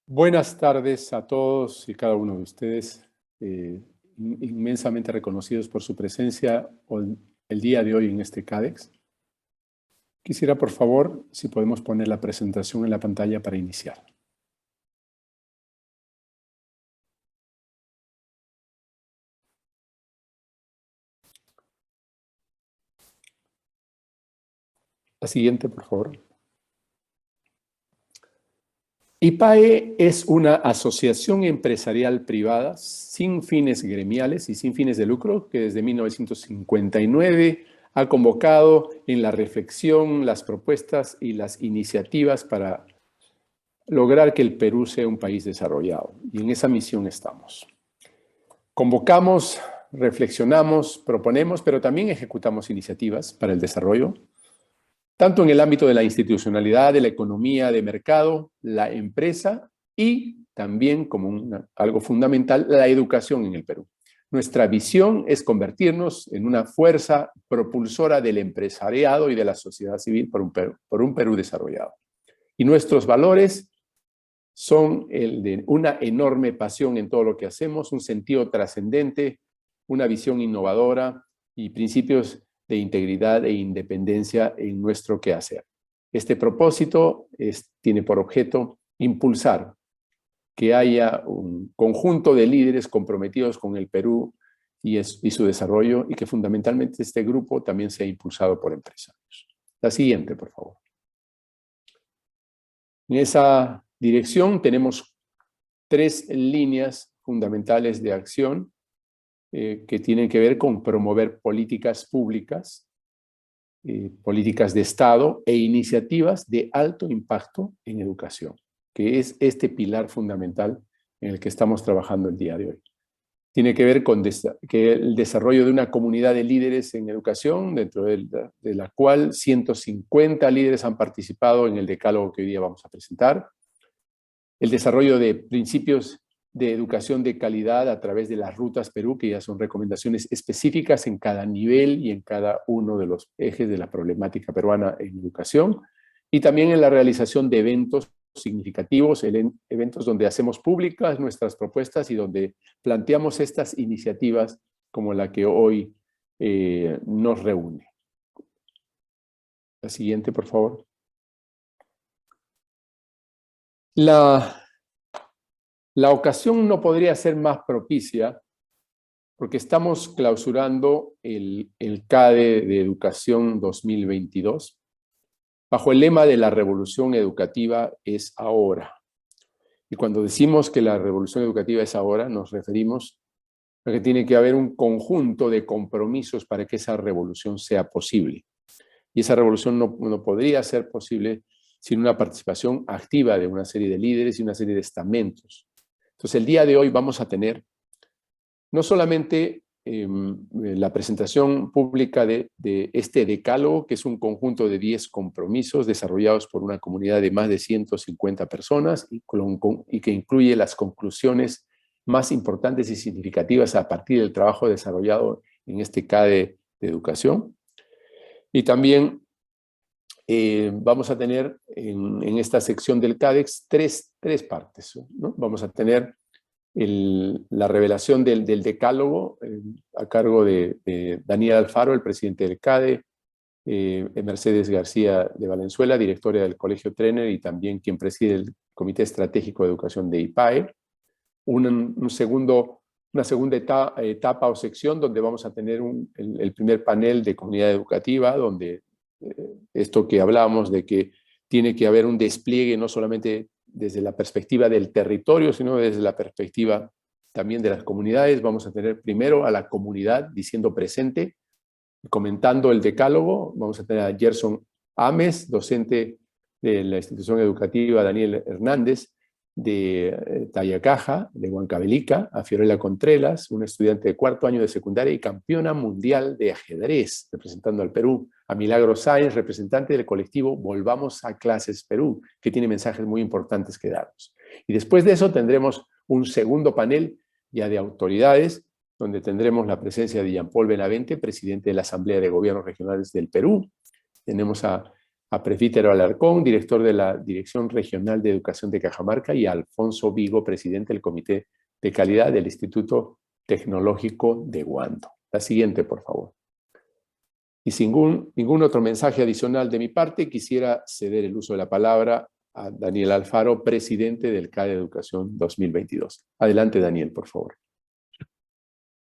Buenas tardes a todos y cada uno de ustedes, inmensamente reconocidos por su presencia el día de hoy en este CADEX. Quisiera, por favor, si podemos poner la presentación en la pantalla para iniciar. La siguiente, por favor. IPAE es una asociación empresarial privada sin fines gremiales y sin fines de lucro que desde 1959 ha convocado en la reflexión, las propuestas y las iniciativas para lograr que el Perú sea un país desarrollado. Y en esa misión estamos. Convocamos, reflexionamos, proponemos, pero también ejecutamos iniciativas para el desarrollo, tanto en el ámbito de la institucionalidad, de la economía de mercado, la empresa y también, como algo fundamental, la educación en el Perú. Nuestra visión es convertirnos en una fuerza propulsora del empresariado y de la sociedad civil por un Perú desarrollado. Y nuestros valores son el de una enorme pasión en todo lo que hacemos, un sentido trascendente, una visión innovadora y principios de integridad e independencia en nuestro quehacer. Este propósito tiene por objeto impulsar que haya un conjunto de líderes comprometidos con el Perú y su desarrollo, y que fundamentalmente este grupo también sea impulsado por empresarios. La siguiente, por favor. En esa dirección tenemos 3 líneas fundamentales de acción que tienen que ver con promover políticas públicas, políticas de Estado e iniciativas de alto impacto en educación, que es este pilar fundamental en el que estamos trabajando el día de hoy. Tiene que ver con el desarrollo de una comunidad de líderes en educación, dentro de la cual 150 líderes han participado en el decálogo que hoy día vamos a presentar. El desarrollo de principios de educación de calidad a través de las rutas Perú, que ya son recomendaciones específicas en cada nivel y en cada uno de los ejes de la problemática peruana en educación, y también en la realización de eventos significativos, eventos donde hacemos públicas nuestras propuestas y donde planteamos estas iniciativas como la que hoy nos reúne. La siguiente, por favor. La ocasión no podría ser más propicia porque estamos clausurando el CADE de Educación 2022 bajo el lema de la revolución educativa es ahora. Y cuando decimos que la revolución educativa es ahora, nos referimos a que tiene que haber un conjunto de compromisos para que esa revolución sea posible. Y esa revolución no podría ser posible sin una participación activa de una serie de líderes y una serie de estamentos. Entonces, el día de hoy vamos a tener no solamente la presentación pública de este decálogo, que es un conjunto de 10 compromisos desarrollados por una comunidad de más de 150 personas y que incluye las conclusiones más importantes y significativas a partir del trabajo desarrollado en este CADE de educación. Y también vamos a tener en esta sección del CADEX tres partes, ¿no? Vamos a tener la revelación del decálogo a cargo de Daniel Alfaro, el presidente del CADE, Mercedes García de Valenzuela, directora del Colegio Trener y también quien preside el Comité Estratégico de Educación de IPAE. Una segunda etapa o sección donde vamos a tener el primer panel de comunidad educativa, donde esto que hablábamos de que tiene que haber un despliegue no solamente desde la perspectiva del territorio, sino desde la perspectiva también de las comunidades. Vamos a tener primero a la comunidad diciendo presente, comentando el decálogo. Vamos a tener a Gerson Ames, docente de la institución educativa Daniel Hernández, de Tayacaja, de Huancavelica, a Fiorella Contreras, una estudiante de 4º año de secundaria y campeona mundial de ajedrez, representando al Perú, a Milagro Sáenz, representante del colectivo Volvamos a Clases Perú, que tiene mensajes muy importantes que darnos. Y después de eso tendremos un segundo panel ya de autoridades, donde tendremos la presencia de Jean Paul Benavente, presidente de la Asamblea de Gobiernos Regionales del Perú. Tenemos a a Presbítero Alarcón, director de la Dirección Regional de Educación de Cajamarca, y a Alfonso Vigo, presidente del Comité de Calidad del Instituto Tecnológico de Huánuco. La siguiente, por favor. Y sin ningún otro mensaje adicional de mi parte, quisiera ceder el uso de la palabra a Daniel Alfaro, presidente del CADE de Educación 2022. Adelante, Daniel, por favor.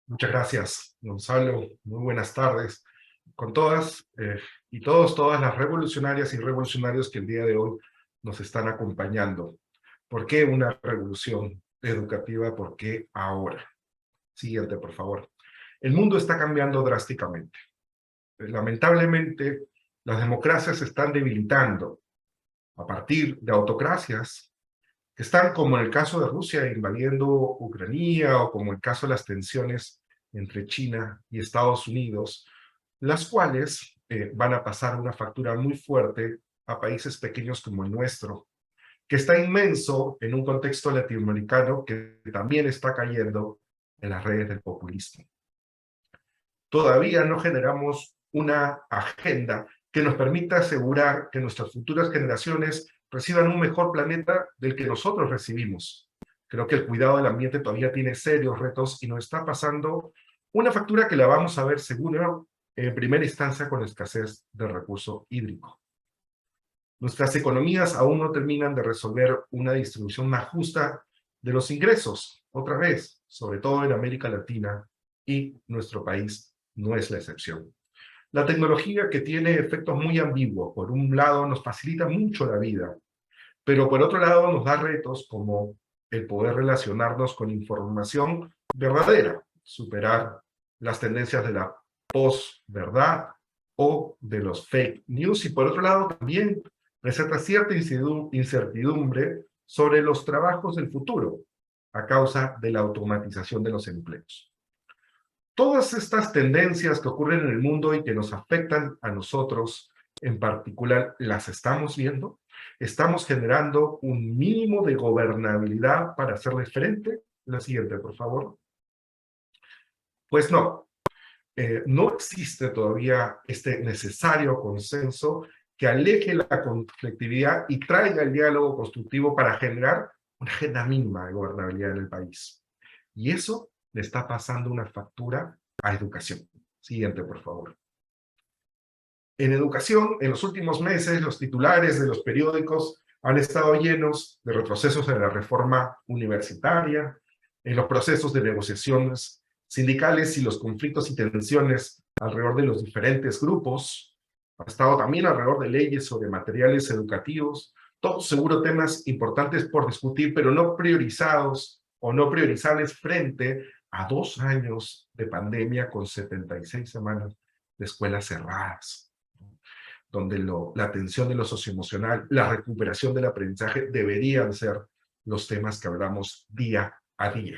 Muchas gracias, Gonzalo. Muy buenas tardes con todas y todos, todas las revolucionarias y revolucionarios que el día de hoy nos están acompañando. ¿Por qué una revolución educativa? ¿Por qué ahora? Siguiente, por favor. El mundo está cambiando drásticamente. Lamentablemente, las democracias se están debilitando a partir de autocracias que están, como en el caso de Rusia, invadiendo Ucrania, o como el caso de las tensiones entre China y Estados Unidos, las cuales van a pasar una factura muy fuerte a países pequeños como el nuestro, que está inmenso en un contexto latinoamericano que también está cayendo en las redes del populismo. Todavía no generamos una agenda que nos permita asegurar que nuestras futuras generaciones reciban un mejor planeta del que nosotros recibimos. Creo que el cuidado del ambiente todavía tiene serios retos y nos está pasando una factura que la vamos a ver seguro en primera instancia con la escasez del recurso hídrico. Nuestras economías aún no terminan de resolver una distribución más justa de los ingresos, otra vez, sobre todo en América Latina, y nuestro país no es la excepción. La tecnología, que tiene efectos muy ambiguos, por un lado nos facilita mucho la vida, pero por otro lado nos da retos como el poder relacionarnos con información verdadera, superar las tendencias de la posverdad o de los fake news, y por otro lado también presenta cierta incertidumbre sobre los trabajos del futuro a causa de la automatización de los empleos. Todas estas tendencias que ocurren en el mundo y que nos afectan a nosotros en particular, ¿las estamos viendo? ¿Estamos generando un mínimo de gobernabilidad para hacerle frente? La siguiente, por favor. Pues no. No existe todavía este necesario consenso que aleje la conflictividad y traiga el diálogo constructivo para generar una agenda mínima de gobernabilidad en el país. Y eso le está pasando una factura a educación. Siguiente, por favor. En educación, en los últimos meses, los titulares de los periódicos han estado llenos de retrocesos en la reforma universitaria, en los procesos de negociaciones sindicales y los conflictos y tensiones alrededor de los diferentes grupos. Ha estado también alrededor de leyes sobre materiales educativos, todos seguro temas importantes por discutir, pero no priorizados o no priorizables frente a 2 años de pandemia con 76 semanas de escuelas cerradas, donde la atención de lo socioemocional, la recuperación del aprendizaje deberían ser los temas que hablamos día a día.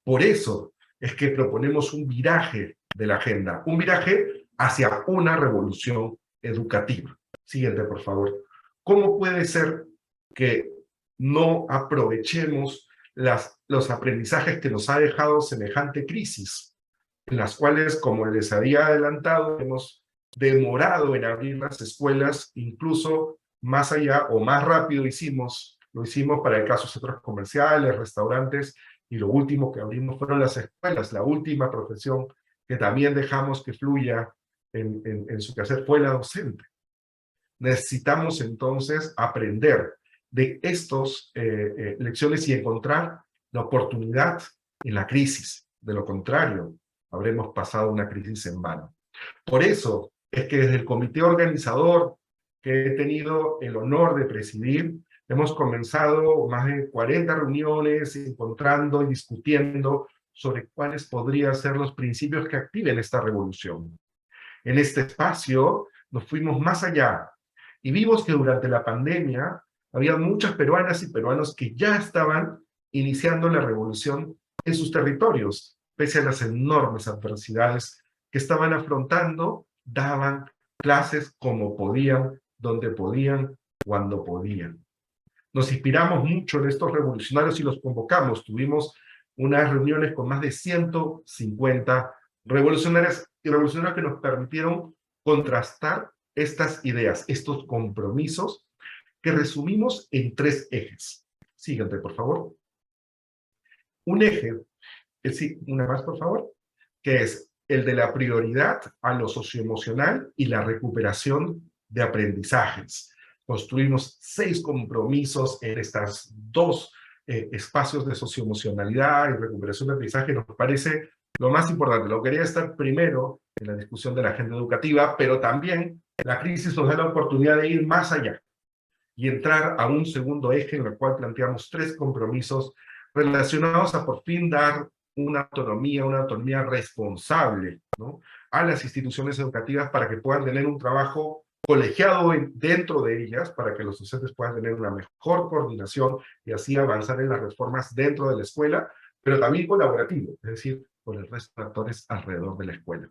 Por eso es que proponemos un viraje de la agenda, un viraje hacia una revolución educativa. Siguiente, por favor. ¿Cómo puede ser que no aprovechemos los aprendizajes que nos ha dejado semejante crisis, en las cuales, como les había adelantado, hemos demorado en abrir las escuelas, incluso más allá o más rápido lo hicimos para el caso de centros comerciales, restaurantes, y lo último que abrimos fueron las escuelas. La última profesión que también dejamos que fluya en su quehacer fue la docente. Necesitamos entonces aprender de estas lecciones y encontrar la oportunidad en la crisis. De lo contrario, habremos pasado una crisis en vano. Por eso es que desde el comité organizador que he tenido el honor de presidir, hemos comenzado más de 40 reuniones encontrando y discutiendo sobre cuáles podrían ser los principios que activen esta revolución. En este espacio nos fuimos más allá y vimos que durante la pandemia había muchas peruanas y peruanos que ya estaban iniciando la revolución en sus territorios, pese a las enormes adversidades que estaban afrontando. Daban clases como podían, donde podían, cuando podían. Nos inspiramos mucho en estos revolucionarios y los convocamos. Tuvimos unas reuniones con más de 150 revolucionarias y revolucionarios que nos permitieron contrastar estas ideas, estos compromisos que resumimos en 3 ejes. Siguiente, por favor. Un eje, sí, una más, por favor, que es el de la prioridad a lo socioemocional y la recuperación de aprendizajes. Construimos 6 compromisos en estas 2 espacios de socioemocionalidad y recuperación de aprendizaje. Nos parece lo más importante. Lo quería estar primero en la discusión de la agenda educativa, pero también la crisis nos da la oportunidad de ir más allá y entrar a un segundo eje en el cual planteamos 3 compromisos relacionados a por fin dar una autonomía responsable, ¿no?, a las instituciones educativas para que puedan tener un trabajo colegiado dentro de ellas, para que los docentes puedan tener una mejor coordinación y así avanzar en las reformas dentro de la escuela, pero también colaborativo, es decir, con el resto de actores alrededor de la escuela.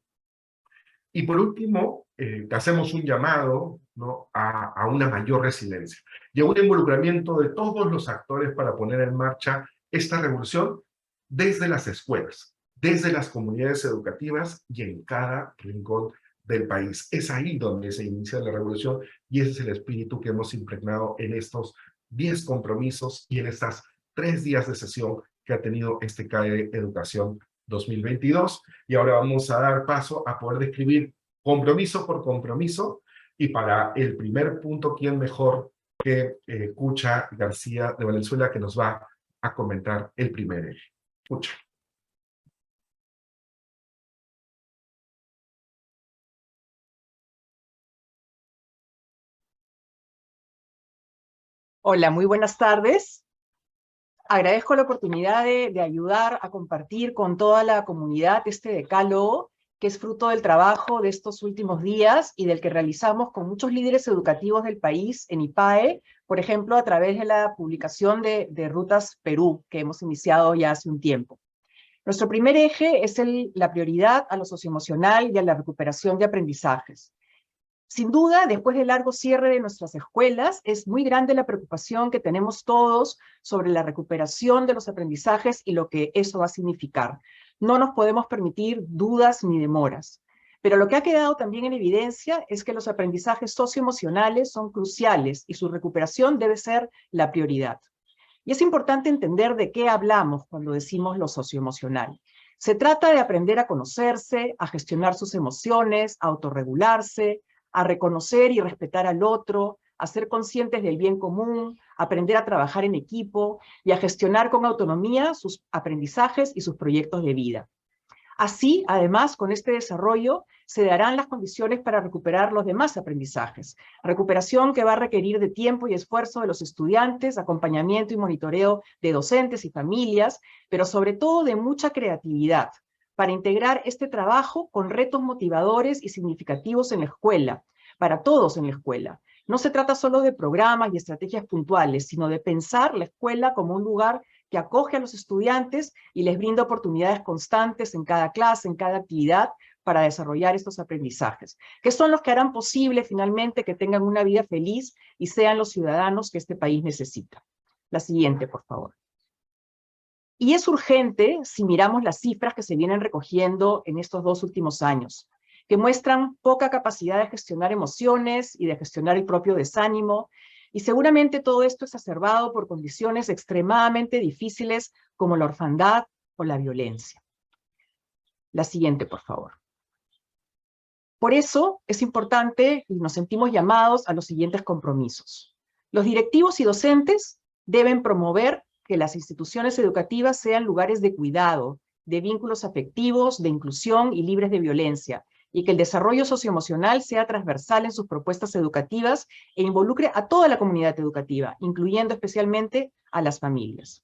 Y por último, hacemos un llamado, ¿no?, a una mayor resiliencia y a un involucramiento de todos los actores para poner en marcha esta revolución desde las escuelas, desde las comunidades educativas y en cada rincón del país. Es ahí donde se inicia la revolución y ese es el espíritu que hemos impregnado en estos 10 compromisos y en estas 3 días de sesión que ha tenido este CAE Educación 2022. Y ahora vamos a dar paso a poder describir compromiso por compromiso. Y para el primer punto, ¿quién mejor que Cucha García de Valenzuela, que nos va a comentar el primer eje? Cucha. Hola, muy buenas tardes. Agradezco la oportunidad de ayudar a compartir con toda la comunidad este decálogo, que es fruto del trabajo de estos últimos días y del que realizamos con muchos líderes educativos del país en IPAE, por ejemplo, a través de la publicación de Rutas Perú, que hemos iniciado ya hace un tiempo. Nuestro primer eje es la prioridad a lo socioemocional y a la recuperación de aprendizajes. Sin duda, después del largo cierre de nuestras escuelas, es muy grande la preocupación que tenemos todos sobre la recuperación de los aprendizajes y lo que eso va a significar. No nos podemos permitir dudas ni demoras. Pero lo que ha quedado también en evidencia es que los aprendizajes socioemocionales son cruciales y su recuperación debe ser la prioridad. Y es importante entender de qué hablamos cuando decimos lo socioemocional. Se trata de aprender a conocerse, a gestionar sus emociones, a autorregularse, a reconocer y respetar al otro, a ser conscientes del bien común, a aprender a trabajar en equipo y a gestionar con autonomía sus aprendizajes y sus proyectos de vida. Así, además, con este desarrollo se darán las condiciones para recuperar los demás aprendizajes. Recuperación que va a requerir de tiempo y esfuerzo de los estudiantes, acompañamiento y monitoreo de docentes y familias, pero sobre todo de mucha creatividad, para integrar este trabajo con retos motivadores y significativos en la escuela, para todos en la escuela. No se trata solo de programas y estrategias puntuales, sino de pensar la escuela como un lugar que acoge a los estudiantes y les brinda oportunidades constantes en cada clase, en cada actividad, para desarrollar estos aprendizajes, que son los que harán posible finalmente que tengan una vida feliz y sean los ciudadanos que este país necesita. La siguiente, por favor. Y es urgente si miramos las cifras que se vienen recogiendo en estos 2 últimos años, que muestran poca capacidad de gestionar emociones y de gestionar el propio desánimo, y seguramente todo esto es exacerbado por condiciones extremadamente difíciles como la orfandad o la violencia. La siguiente, por favor. Por eso es importante y nos sentimos llamados a los siguientes compromisos. Los directivos y docentes deben promover que las instituciones educativas sean lugares de cuidado, de vínculos afectivos, de inclusión y libres de violencia, y que el desarrollo socioemocional sea transversal en sus propuestas educativas e involucre a toda la comunidad educativa, incluyendo especialmente a las familias.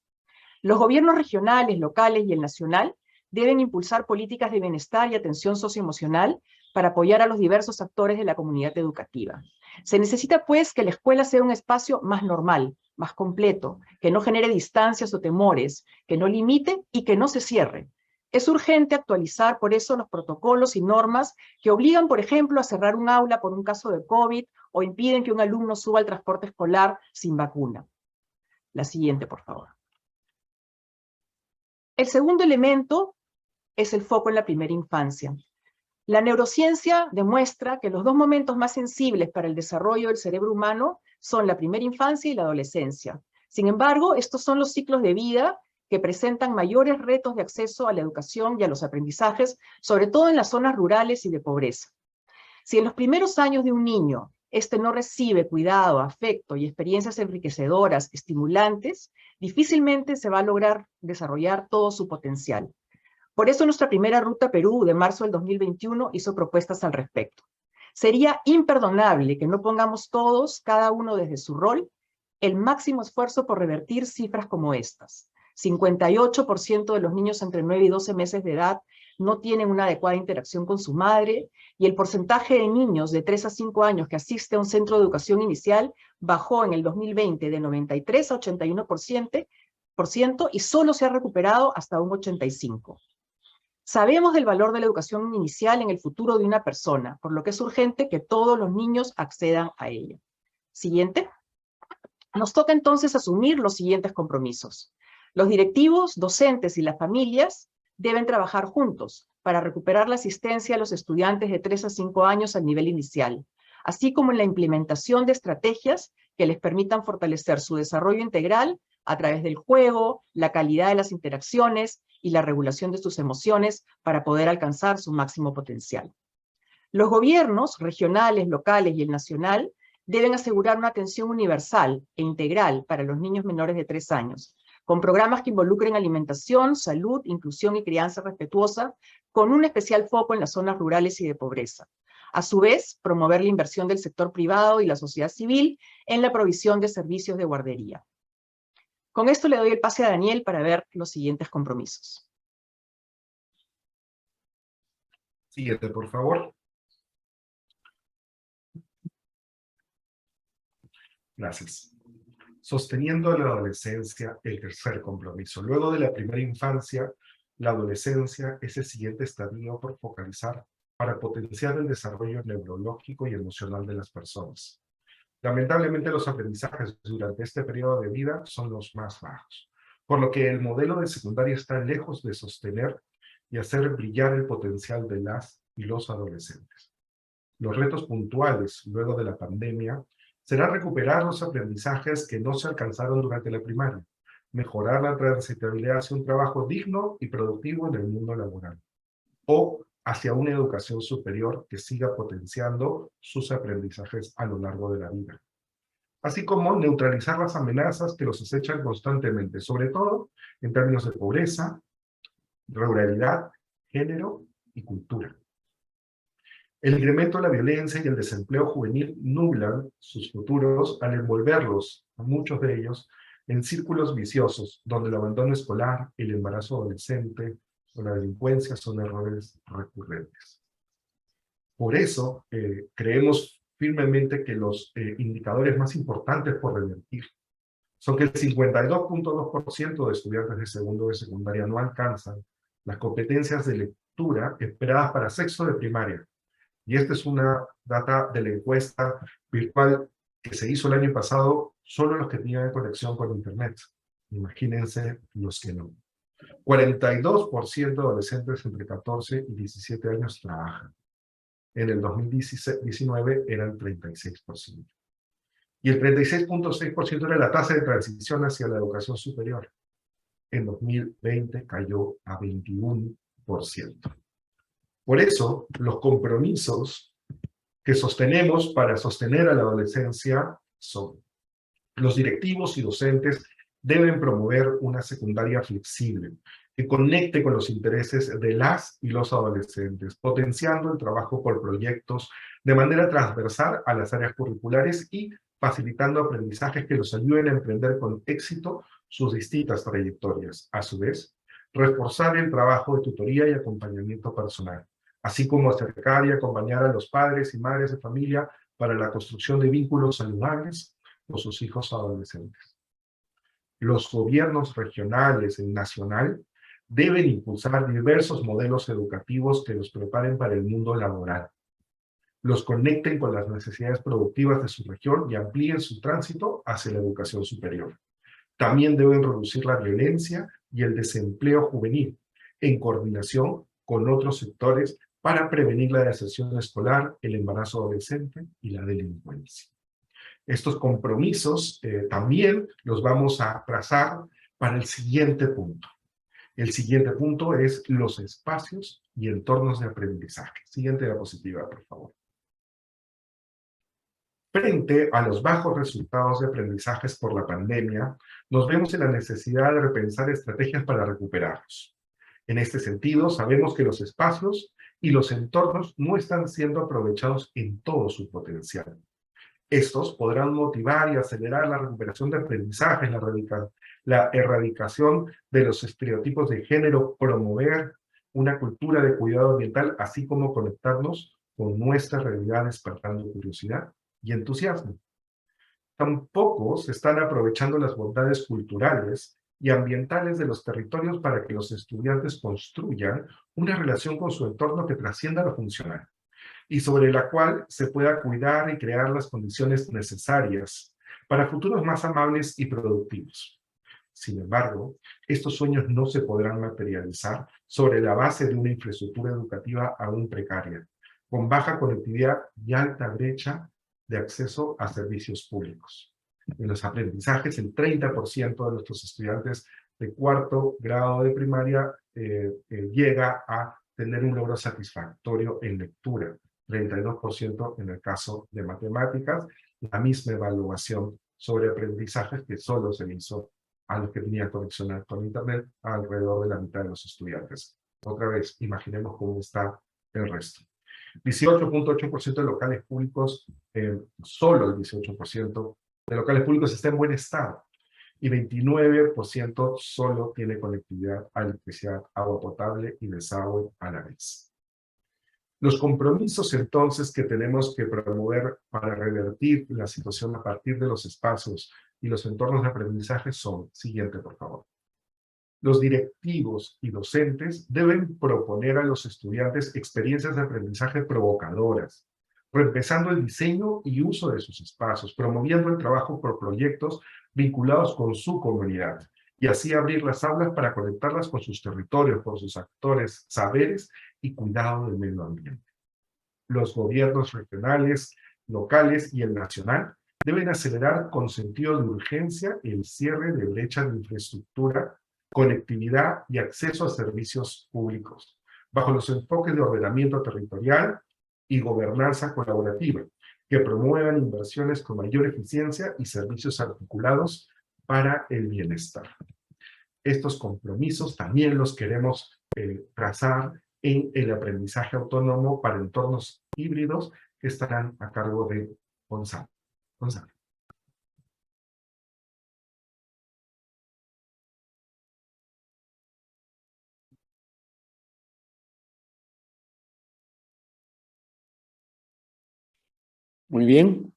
Los gobiernos regionales, locales y el nacional deben impulsar políticas de bienestar y atención socioemocional para apoyar a los diversos actores de la comunidad educativa. Se necesita, pues, que la escuela sea un espacio más normal, más completo, que no genere distancias o temores, que no limite y que no se cierre. Es urgente actualizar, por eso, los protocolos y normas que obligan, por ejemplo, a cerrar un aula por un caso de COVID o impiden que un alumno suba al transporte escolar sin vacuna. La siguiente, por favor. El segundo elemento es el foco en la primera infancia. La neurociencia demuestra que los dos momentos más sensibles para el desarrollo del cerebro humano son la primera infancia y la adolescencia. Sin embargo, estos son los ciclos de vida que presentan mayores retos de acceso a la educación y a los aprendizajes, sobre todo en las zonas rurales y de pobreza. Si en los primeros años de un niño este no recibe cuidado, afecto y experiencias enriquecedoras, estimulantes, difícilmente se va a lograr desarrollar todo su potencial. Por eso nuestra primera Ruta Perú de marzo del 2021 hizo propuestas al respecto. Sería imperdonable que no pongamos todos, cada uno desde su rol, el máximo esfuerzo por revertir cifras como estas. 58% de los niños entre 9 y 12 meses de edad no tienen una adecuada interacción con su madre, y el porcentaje de niños de 3 a 5 años que asiste a un centro de educación inicial bajó en el 2020 de 93 a 81% y solo se ha recuperado hasta un 85%. Sabemos del valor de la educación inicial en el futuro de una persona, por lo que es urgente que todos los niños accedan a ella. Siguiente. Nos toca entonces asumir los siguientes compromisos. Los directivos, docentes y las familias deben trabajar juntos para recuperar la asistencia a los estudiantes de 3 a 5 años al nivel inicial, así como en la implementación de estrategias que les permitan fortalecer su desarrollo integral a través del juego, la calidad de las interacciones y la regulación de sus emociones para poder alcanzar su máximo potencial. Los gobiernos regionales, locales y el nacional deben asegurar una atención universal e integral para los niños menores de 3 años, con programas que involucren alimentación, salud, inclusión y crianza respetuosa, con un especial foco en las zonas rurales y de pobreza. A su vez, promover la inversión del sector privado y la sociedad civil en la provisión de servicios de guardería. Con esto le doy el pase a Daniel para ver los siguientes compromisos. Siguiente, por favor. Gracias. Sosteniendo la adolescencia, el tercer compromiso. Luego de la primera infancia, la adolescencia es el siguiente estadio por focalizar para potenciar el desarrollo neurológico y emocional de las personas. Lamentablemente, los aprendizajes durante este periodo de vida son los más bajos, por lo que el modelo de secundaria está lejos de sostener y hacer brillar el potencial de las y los adolescentes. Los retos puntuales luego de la pandemia será recuperar los aprendizajes que no se alcanzaron durante la primaria, mejorar la transitabilidad hacia un trabajo digno y productivo en el mundo laboral, o hacia una educación superior que siga potenciando sus aprendizajes a lo largo de la vida. Así como neutralizar las amenazas que los acechan constantemente, sobre todo en términos de pobreza, ruralidad, género y cultura. El incremento de la violencia y el desempleo juvenil nublan sus futuros al envolverlos, a muchos de ellos, en círculos viciosos, donde el abandono escolar, el embarazo adolescente o la delincuencia son errores recurrentes. Por eso, creemos firmemente que los indicadores más importantes por revertir son que el 52.2% de estudiantes de segundo de secundaria no alcanzan las competencias de lectura esperadas para sexto de primaria. Y esta es una data de la encuesta virtual que se hizo el año pasado, solo los que tenían conexión con Internet. Imagínense los que no. 42% de adolescentes entre 14 y 17 años trabajan. En el 2019 eran 36%. Y el 36.6% era la tasa de transición hacia la educación superior. En 2020 cayó a 21%. Por eso, los compromisos que sostenemos para sostener a la adolescencia son: los directivos y docentes deben promover una secundaria flexible, que conecte con los intereses de las y los adolescentes, potenciando el trabajo por proyectos de manera transversal a las áreas curriculares y facilitando aprendizajes que los ayuden a emprender con éxito sus distintas trayectorias. A su vez, reforzar el trabajo de tutoría y acompañamiento personal, así como acercar y acompañar a los padres y madres de familia para la construcción de vínculos saludables con sus hijos adolescentes. Los gobiernos regionales y nacional deben impulsar diversos modelos educativos que los preparen para el mundo laboral, los conecten con las necesidades productivas de su región y amplíen su tránsito hacia la educación superior. También deben reducir la violencia y el desempleo juvenil, en coordinación con otros sectores para prevenir la deserción escolar, el embarazo adolescente y la delincuencia. Estos compromisos también los vamos a trazar para el siguiente punto. El siguiente punto es los espacios y entornos de aprendizaje. Siguiente diapositiva, por favor. Frente a los bajos resultados de aprendizajes por la pandemia, nos vemos en la necesidad de repensar estrategias para recuperarlos. En este sentido, sabemos que los espacios y los entornos no están siendo aprovechados en todo su potencial. Estos podrán motivar y acelerar la recuperación de aprendizajes, la erradicación de los estereotipos de género, promover una cultura de cuidado ambiental, así como conectarnos con nuestra realidad despertando curiosidad y entusiasmo. Tampoco se están aprovechando las bondades culturales y ambientales de los territorios para que los estudiantes construyan una relación con su entorno que trascienda lo funcional y sobre la cual se pueda cuidar y crear las condiciones necesarias para futuros más amables y productivos. Sin embargo, estos sueños no se podrán materializar sobre la base de una infraestructura educativa aún precaria, con baja conectividad y alta brecha de acceso a servicios públicos. En los aprendizajes, el 30% de nuestros estudiantes de cuarto grado de primaria llega a tener un logro satisfactorio en lectura, 32% en el caso de matemáticas, la misma evaluación sobre aprendizajes que solo se hizo a los que tenían conexión con Internet, alrededor de la mitad de los estudiantes. Otra vez, imaginemos cómo está el resto. 18.8% de locales públicos, solo el 18% de locales públicos está en buen estado, y 29% solo tiene conectividad a electricidad, agua potable y desagüe a la vez. Los compromisos entonces que tenemos que promover para revertir la situación a partir de los espacios y los entornos de aprendizaje son, siguiente por favor. Los directivos y docentes deben proponer a los estudiantes experiencias de aprendizaje provocadoras, reempezando el diseño y uso de sus espacios, promoviendo el trabajo por proyectos vinculados con su comunidad, y así abrir las aulas para conectarlas con sus territorios, con sus actores, saberes y cuidado del medio ambiente. Los gobiernos regionales, locales y el nacional deben acelerar con sentido de urgencia el cierre de brechas de infraestructura, conectividad y acceso a servicios públicos, bajo los enfoques de ordenamiento territorial y gobernanza colaborativa, que promuevan inversiones con mayor eficiencia y servicios articulados para el bienestar. Estos compromisos también los queremos trazar en el aprendizaje autónomo para entornos híbridos que estarán a cargo de Gonzalo. Gonzalo. Muy bien.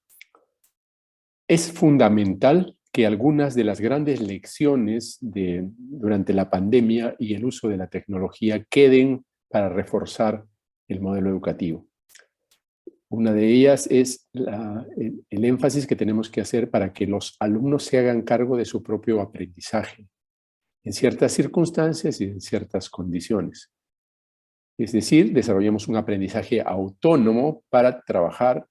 Es fundamental que algunas de las grandes lecciones durante la pandemia y el uso de la tecnología queden para reforzar el modelo educativo. Una de ellas es el énfasis que tenemos que hacer para que los alumnos se hagan cargo de su propio aprendizaje, en ciertas circunstancias y en ciertas condiciones. Es decir, desarrollamos un aprendizaje autónomo para trabajar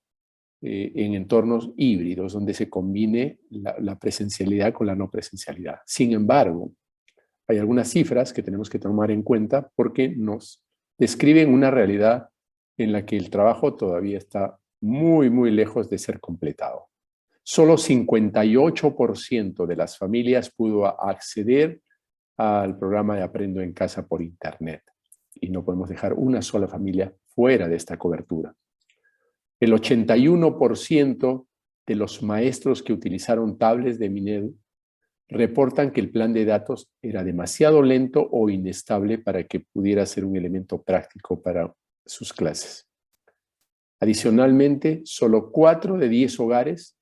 en entornos híbridos, donde se combine la presencialidad con la no presencialidad. Sin embargo, hay algunas cifras que tenemos que tomar en cuenta porque nos describen una realidad en la que el trabajo todavía está muy, muy lejos de ser completado. Solo 58% de las familias pudo acceder al programa de Aprendo en Casa por Internet. Y no podemos dejar una sola familia fuera de esta cobertura. El 81% de los maestros que utilizaron tablets de Minedu reportan que el plan de datos era demasiado lento o inestable para que pudiera ser un elemento práctico para sus clases. Adicionalmente, solo 4 de 10 hogares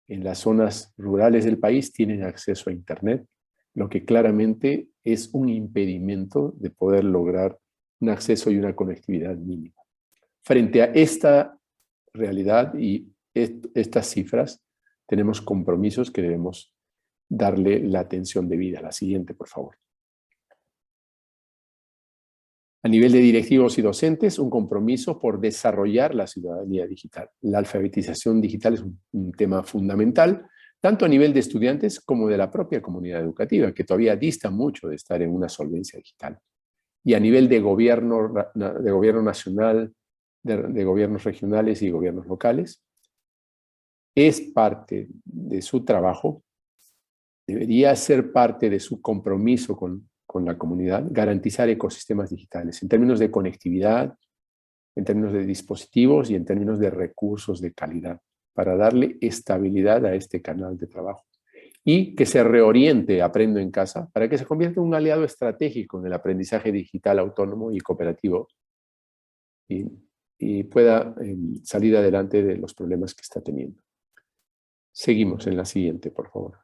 en las zonas rurales del país tienen acceso a Internet, lo que claramente es un impedimento de poder lograr un acceso y una conectividad mínima. Frente a esta realidad y estas cifras, tenemos compromisos que debemos darle la atención debida. La siguiente, por favor. A nivel de directivos y docentes, un compromiso por desarrollar la ciudadanía digital. La alfabetización digital es un tema fundamental, tanto a nivel de estudiantes como de la propia comunidad educativa, que todavía dista mucho de estar en una solvencia digital. Y a nivel de gobierno nacional, de gobiernos regionales y gobiernos locales, es parte de su trabajo, debería ser parte de su compromiso con la comunidad, garantizar ecosistemas digitales en términos de conectividad, en términos de dispositivos y en términos de recursos de calidad, para darle estabilidad a este canal de trabajo. Y que se reoriente Aprendo en Casa para que se convierta en un aliado estratégico en el aprendizaje digital autónomo y cooperativo y pueda salir adelante de los problemas que está teniendo. Seguimos en la siguiente, por favor.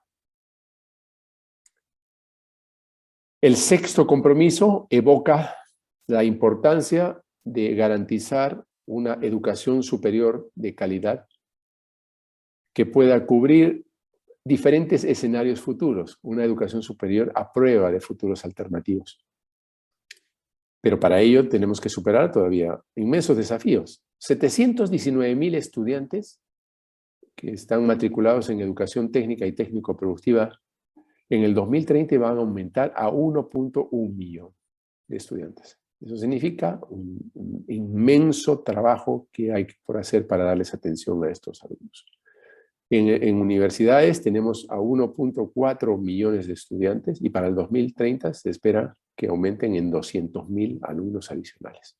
El sexto compromiso evoca la importancia de garantizar una educación superior de calidad que pueda cubrir diferentes escenarios futuros, una educación superior a prueba de futuros alternativos. Pero para ello tenemos que superar todavía inmensos desafíos. 719.000 estudiantes que están matriculados en educación técnica y técnico-productiva en el 2030 van a aumentar a 1.1 millón de estudiantes. Eso significa un inmenso trabajo que hay por hacer para darles atención a estos alumnos. En universidades tenemos a 1.4 millones de estudiantes y para el 2030 se espera que aumenten en 200.000 alumnos adicionales.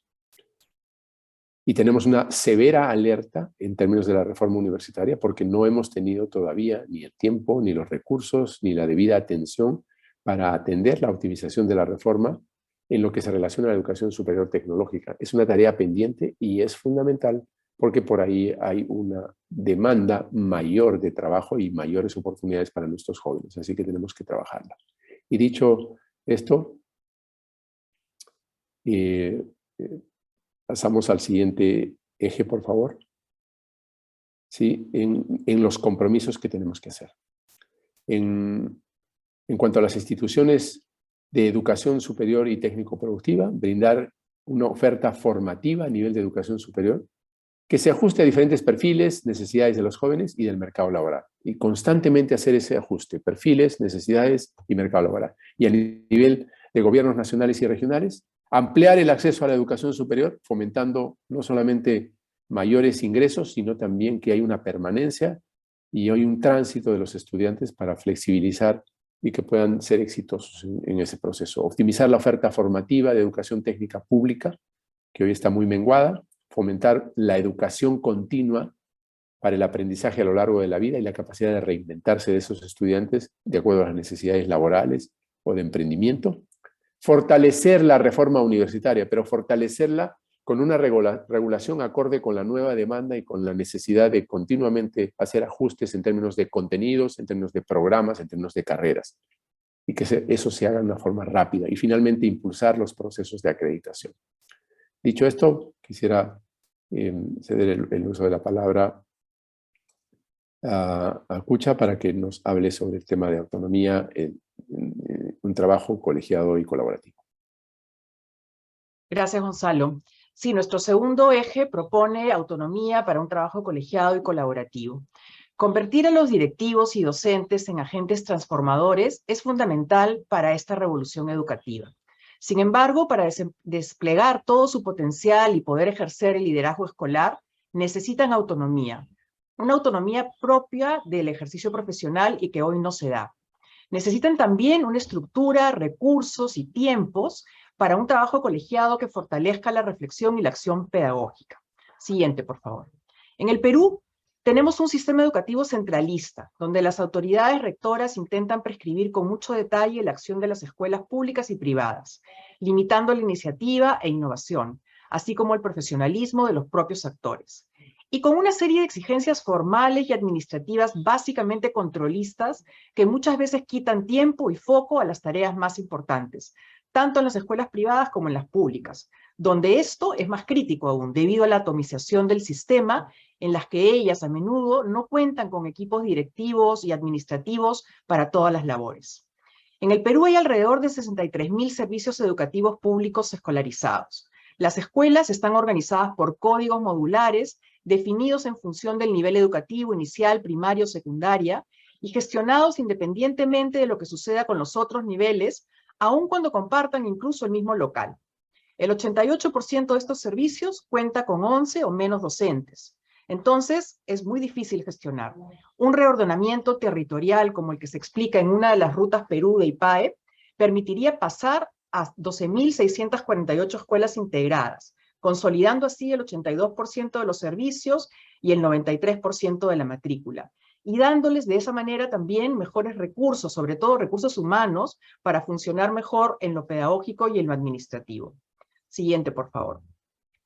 Y tenemos una severa alerta en términos de la reforma universitaria porque no hemos tenido todavía ni el tiempo, ni los recursos, ni la debida atención para atender la optimización de la reforma en lo que se relaciona a la educación superior tecnológica. Es una tarea pendiente y es fundamental porque por ahí hay una demanda mayor de trabajo y mayores oportunidades para nuestros jóvenes, así que tenemos que trabajarla. Y dicho esto, pasamos al siguiente eje, por favor. ¿Sí? En los compromisos que tenemos que hacer. En cuanto a las instituciones de educación superior y técnico-productiva, brindar una oferta formativa a nivel de educación superior que se ajuste a diferentes perfiles, necesidades de los jóvenes y del mercado laboral. Y constantemente hacer ese ajuste, perfiles, necesidades y mercado laboral. Y a nivel de gobiernos nacionales y regionales, ampliar el acceso a la educación superior, fomentando no solamente mayores ingresos, sino también que hay una permanencia y hay un tránsito de los estudiantes para flexibilizar y que puedan ser exitosos en ese proceso. Optimizar la oferta formativa de educación técnica pública, que hoy está muy menguada, fomentar la educación continua para el aprendizaje a lo largo de la vida y la capacidad de reinventarse de esos estudiantes de acuerdo a las necesidades laborales o de emprendimiento. Fortalecer la reforma universitaria, pero fortalecerla con una regulación acorde con la nueva demanda y con la necesidad de continuamente hacer ajustes en términos de contenidos, en términos de programas, en términos de carreras. Y que eso se haga de una forma rápida. Y finalmente, impulsar los procesos de acreditación. Dicho esto, quisiera ceder el uso de la palabra a Cucha para que nos hable sobre el tema de autonomía en un trabajo colegiado y colaborativo. Gracias, Gonzalo. Sí, nuestro segundo eje propone autonomía para un trabajo colegiado y colaborativo. Convertir a los directivos y docentes en agentes transformadores es fundamental para esta revolución educativa. Sin embargo, para desplegar todo su potencial y poder ejercer el liderazgo escolar, necesitan autonomía. Una autonomía propia del ejercicio profesional y que hoy no se da. Necesitan también una estructura, recursos y tiempos para un trabajo colegiado que fortalezca la reflexión y la acción pedagógica. Siguiente, por favor. En el Perú tenemos un sistema educativo centralista, donde las autoridades rectoras intentan prescribir con mucho detalle la acción de las escuelas públicas y privadas, limitando la iniciativa e innovación, así como el profesionalismo de los propios actores. Y con una serie de exigencias formales y administrativas básicamente controlistas que muchas veces quitan tiempo y foco a las tareas más importantes, tanto en las escuelas privadas como en las públicas, donde esto es más crítico aún debido a la atomización del sistema en las que ellas a menudo no cuentan con equipos directivos y administrativos para todas las labores. En el Perú hay alrededor de 63.000 servicios educativos públicos escolarizados. Las escuelas están organizadas por códigos modulares definidos en función del nivel educativo inicial, primario, secundaria, y gestionados independientemente de lo que suceda con los otros niveles, aun cuando compartan incluso el mismo local. El 88% de estos servicios cuenta con 11 o menos docentes. Entonces, es muy difícil gestionar. Un reordenamiento territorial como el que se explica en una de las rutas Perú de IPAE permitiría pasar a 12.648 escuelas integradas, consolidando así el 82% de los servicios y el 93% de la matrícula, y dándoles de esa manera también mejores recursos, sobre todo recursos humanos, para funcionar mejor en lo pedagógico y en lo administrativo. Siguiente, por favor.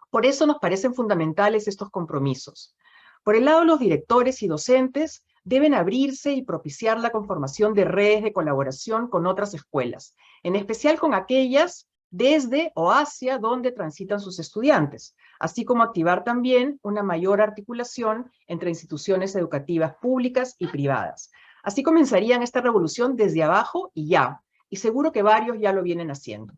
Por eso nos parecen fundamentales estos compromisos. Por el lado, los directores y docentes deben abrirse y propiciar la conformación de redes de colaboración con otras escuelas, en especial con aquellas desde o hacia donde transitan sus estudiantes, así como activar también una mayor articulación entre instituciones educativas públicas y privadas. Así comenzarían esta revolución desde abajo y ya, y seguro que varios ya lo vienen haciendo.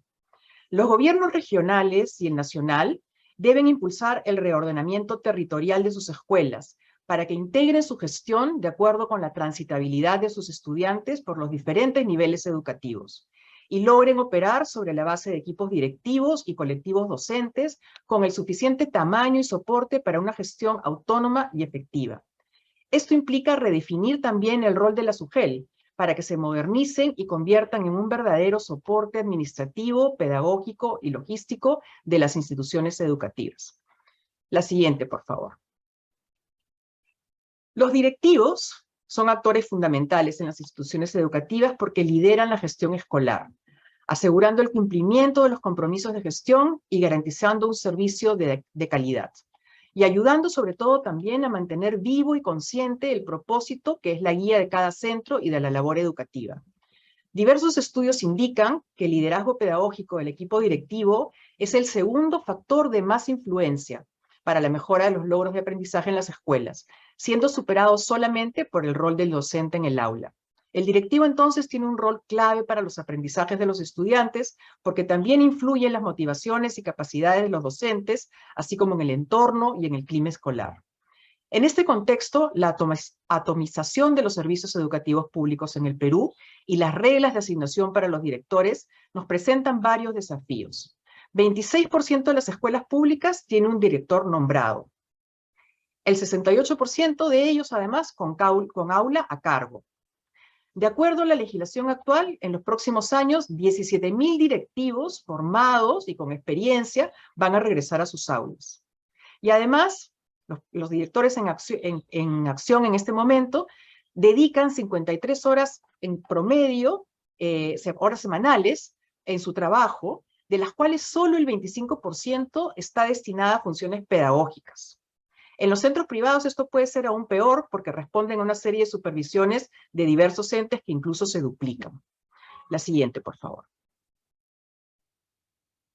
Los gobiernos regionales y el nacional deben impulsar el reordenamiento territorial de sus escuelas para que integren su gestión de acuerdo con la transitabilidad de sus estudiantes por los diferentes niveles educativos y logren operar sobre la base de equipos directivos y colectivos docentes con el suficiente tamaño y soporte para una gestión autónoma y efectiva. Esto implica redefinir también el rol de la SUGEL, para que se modernicen y conviertan en un verdadero soporte administrativo, pedagógico y logístico de las instituciones educativas. La siguiente, por favor. Los directivos son actores fundamentales en las instituciones educativas porque lideran la gestión escolar, asegurando el cumplimiento de los compromisos de gestión y garantizando un servicio de calidad, y ayudando sobre todo también a mantener vivo y consciente el propósito que es la guía de cada centro y de la labor educativa. Diversos estudios indican que el liderazgo pedagógico del equipo directivo es el segundo factor de más influencia para la mejora de los logros de aprendizaje en las escuelas, siendo superado solamente por el rol del docente en el aula. El directivo entonces tiene un rol clave para los aprendizajes de los estudiantes porque también influye en las motivaciones y capacidades de los docentes, así como en el entorno y en el clima escolar. En este contexto, la atomización de los servicios educativos públicos en el Perú y las reglas de asignación para los directores nos presentan varios desafíos. 26% de las escuelas públicas tienen un director nombrado. El 68% de ellos, además, con aula a cargo. De acuerdo a la legislación actual, en los próximos años, 17.000 directivos formados y con experiencia van a regresar a sus aulas. Y además, los directores en acción en este momento dedican 53 horas en promedio, horas semanales, en su trabajo, de las cuales solo el 25% está destinada a funciones pedagógicas. En los centros privados esto puede ser aún peor porque responden a una serie de supervisiones de diversos entes que incluso se duplican. La siguiente, por favor.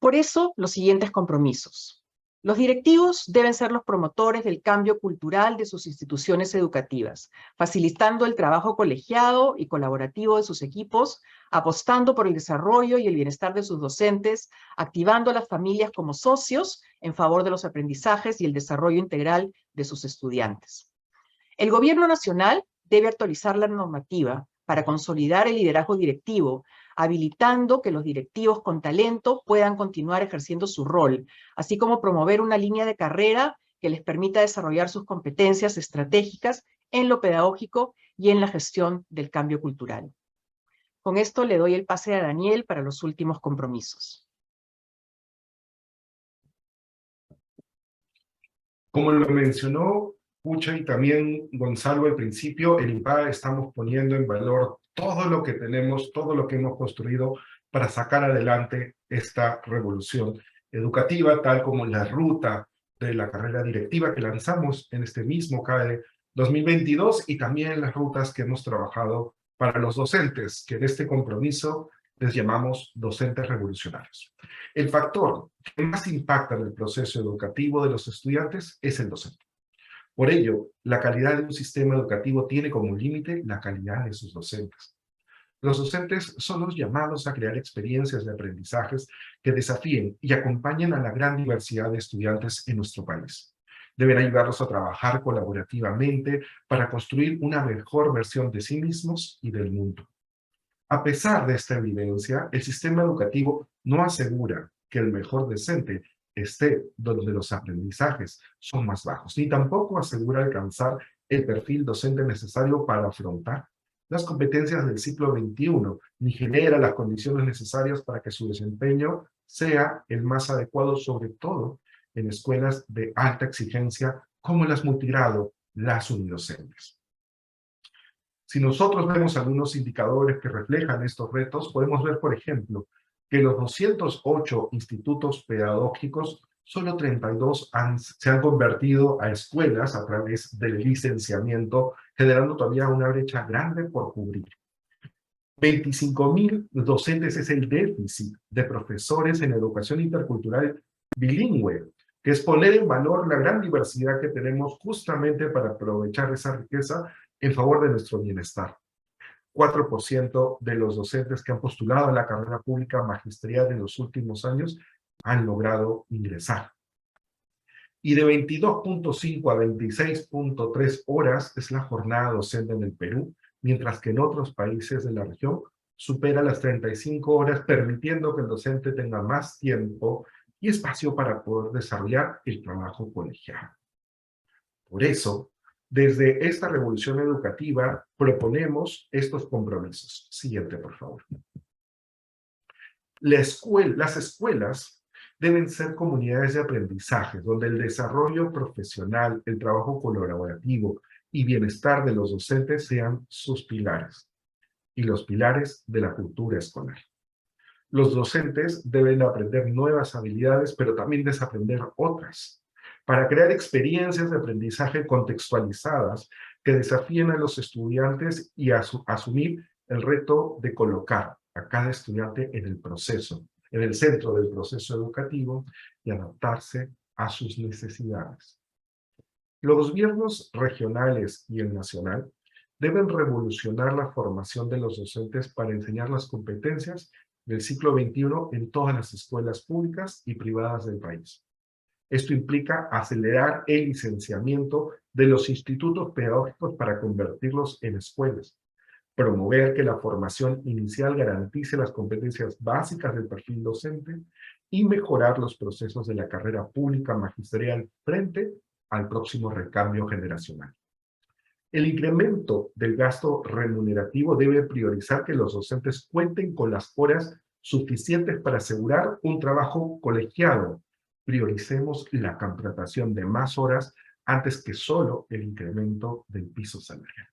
Por eso, los siguientes compromisos. Los directivos deben ser los promotores del cambio cultural de sus instituciones educativas, facilitando el trabajo colegiado y colaborativo de sus equipos, apostando por el desarrollo y el bienestar de sus docentes, activando a las familias como socios en favor de los aprendizajes y el desarrollo integral de sus estudiantes. El gobierno nacional debe actualizar la normativa para consolidar el liderazgo directivo, habilitando que los directivos con talento puedan continuar ejerciendo su rol, así como promover una línea de carrera que les permita desarrollar sus competencias estratégicas en lo pedagógico y en la gestión del cambio cultural. Con esto le doy el pase a Daniel para los últimos compromisos. Como lo mencionó Pucha y también Gonzalo al principio, en IPAE estamos poniendo en valor todo lo que tenemos, todo lo que hemos construido para sacar adelante esta revolución educativa, tal como la ruta de la carrera directiva que lanzamos en este mismo CAE 2022 y también las rutas que hemos trabajado para los docentes, que en este compromiso les llamamos docentes revolucionarios. El factor que más impacta en el proceso educativo de los estudiantes es el docente. Por ello, la calidad de un sistema educativo tiene como límite la calidad de sus docentes. Los docentes son los llamados a crear experiencias de aprendizajes que desafíen y acompañen a la gran diversidad de estudiantes en nuestro país. Deben ayudarlos a trabajar colaborativamente para construir una mejor versión de sí mismos y del mundo. A pesar de esta evidencia, el sistema educativo no asegura que el mejor docente esté donde los aprendizajes son más bajos, ni tampoco asegura alcanzar el perfil docente necesario para afrontar las competencias del siglo XXI, ni genera las condiciones necesarias para que su desempeño sea el más adecuado, sobre todo en escuelas de alta exigencia como las multigrado, las unidocentes. Si nosotros vemos algunos indicadores que reflejan estos retos, podemos ver, por ejemplo, que los 208 institutos pedagógicos, solo 32 se han convertido a escuelas a través del licenciamiento, generando todavía una brecha grande por cubrir. 25.000 docentes es el déficit de profesores en educación intercultural bilingüe, que es poner en valor la gran diversidad que tenemos justamente para aprovechar esa riqueza en favor de nuestro bienestar. 4% de los docentes que han postulado a la carrera pública magisterial en los últimos años han logrado ingresar. Y de 22.5 a 26.3 horas es la jornada docente en el Perú, mientras que en otros países de la región supera las 35 horas, permitiendo que el docente tenga más tiempo y espacio para poder desarrollar el trabajo colegial. Por eso, desde esta revolución educativa proponemos estos compromisos. Siguiente, por favor. Las escuelas deben ser comunidades de aprendizaje, donde el desarrollo profesional, el trabajo colaborativo y bienestar de los docentes sean sus pilares, y los pilares de la cultura escolar. Los docentes deben aprender nuevas habilidades, pero también desaprender otras, para crear experiencias de aprendizaje contextualizadas que desafíen a los estudiantes y asumir el reto de colocar a cada estudiante en el proceso, en el centro del proceso educativo y adaptarse a sus necesidades. Los gobiernos regionales y el nacional deben revolucionar la formación de los docentes para enseñar las competencias del siglo XXI en todas las escuelas públicas y privadas del país. Esto implica acelerar el licenciamiento de los institutos pedagógicos para convertirlos en escuelas, promover que la formación inicial garantice las competencias básicas del perfil docente y mejorar los procesos de la carrera pública magisterial frente al próximo recambio generacional. El incremento del gasto remunerativo debe priorizar que los docentes cuenten con las horas suficientes para asegurar un trabajo colegiado. Prioricemos la contratación de más horas antes que solo el incremento del piso salarial.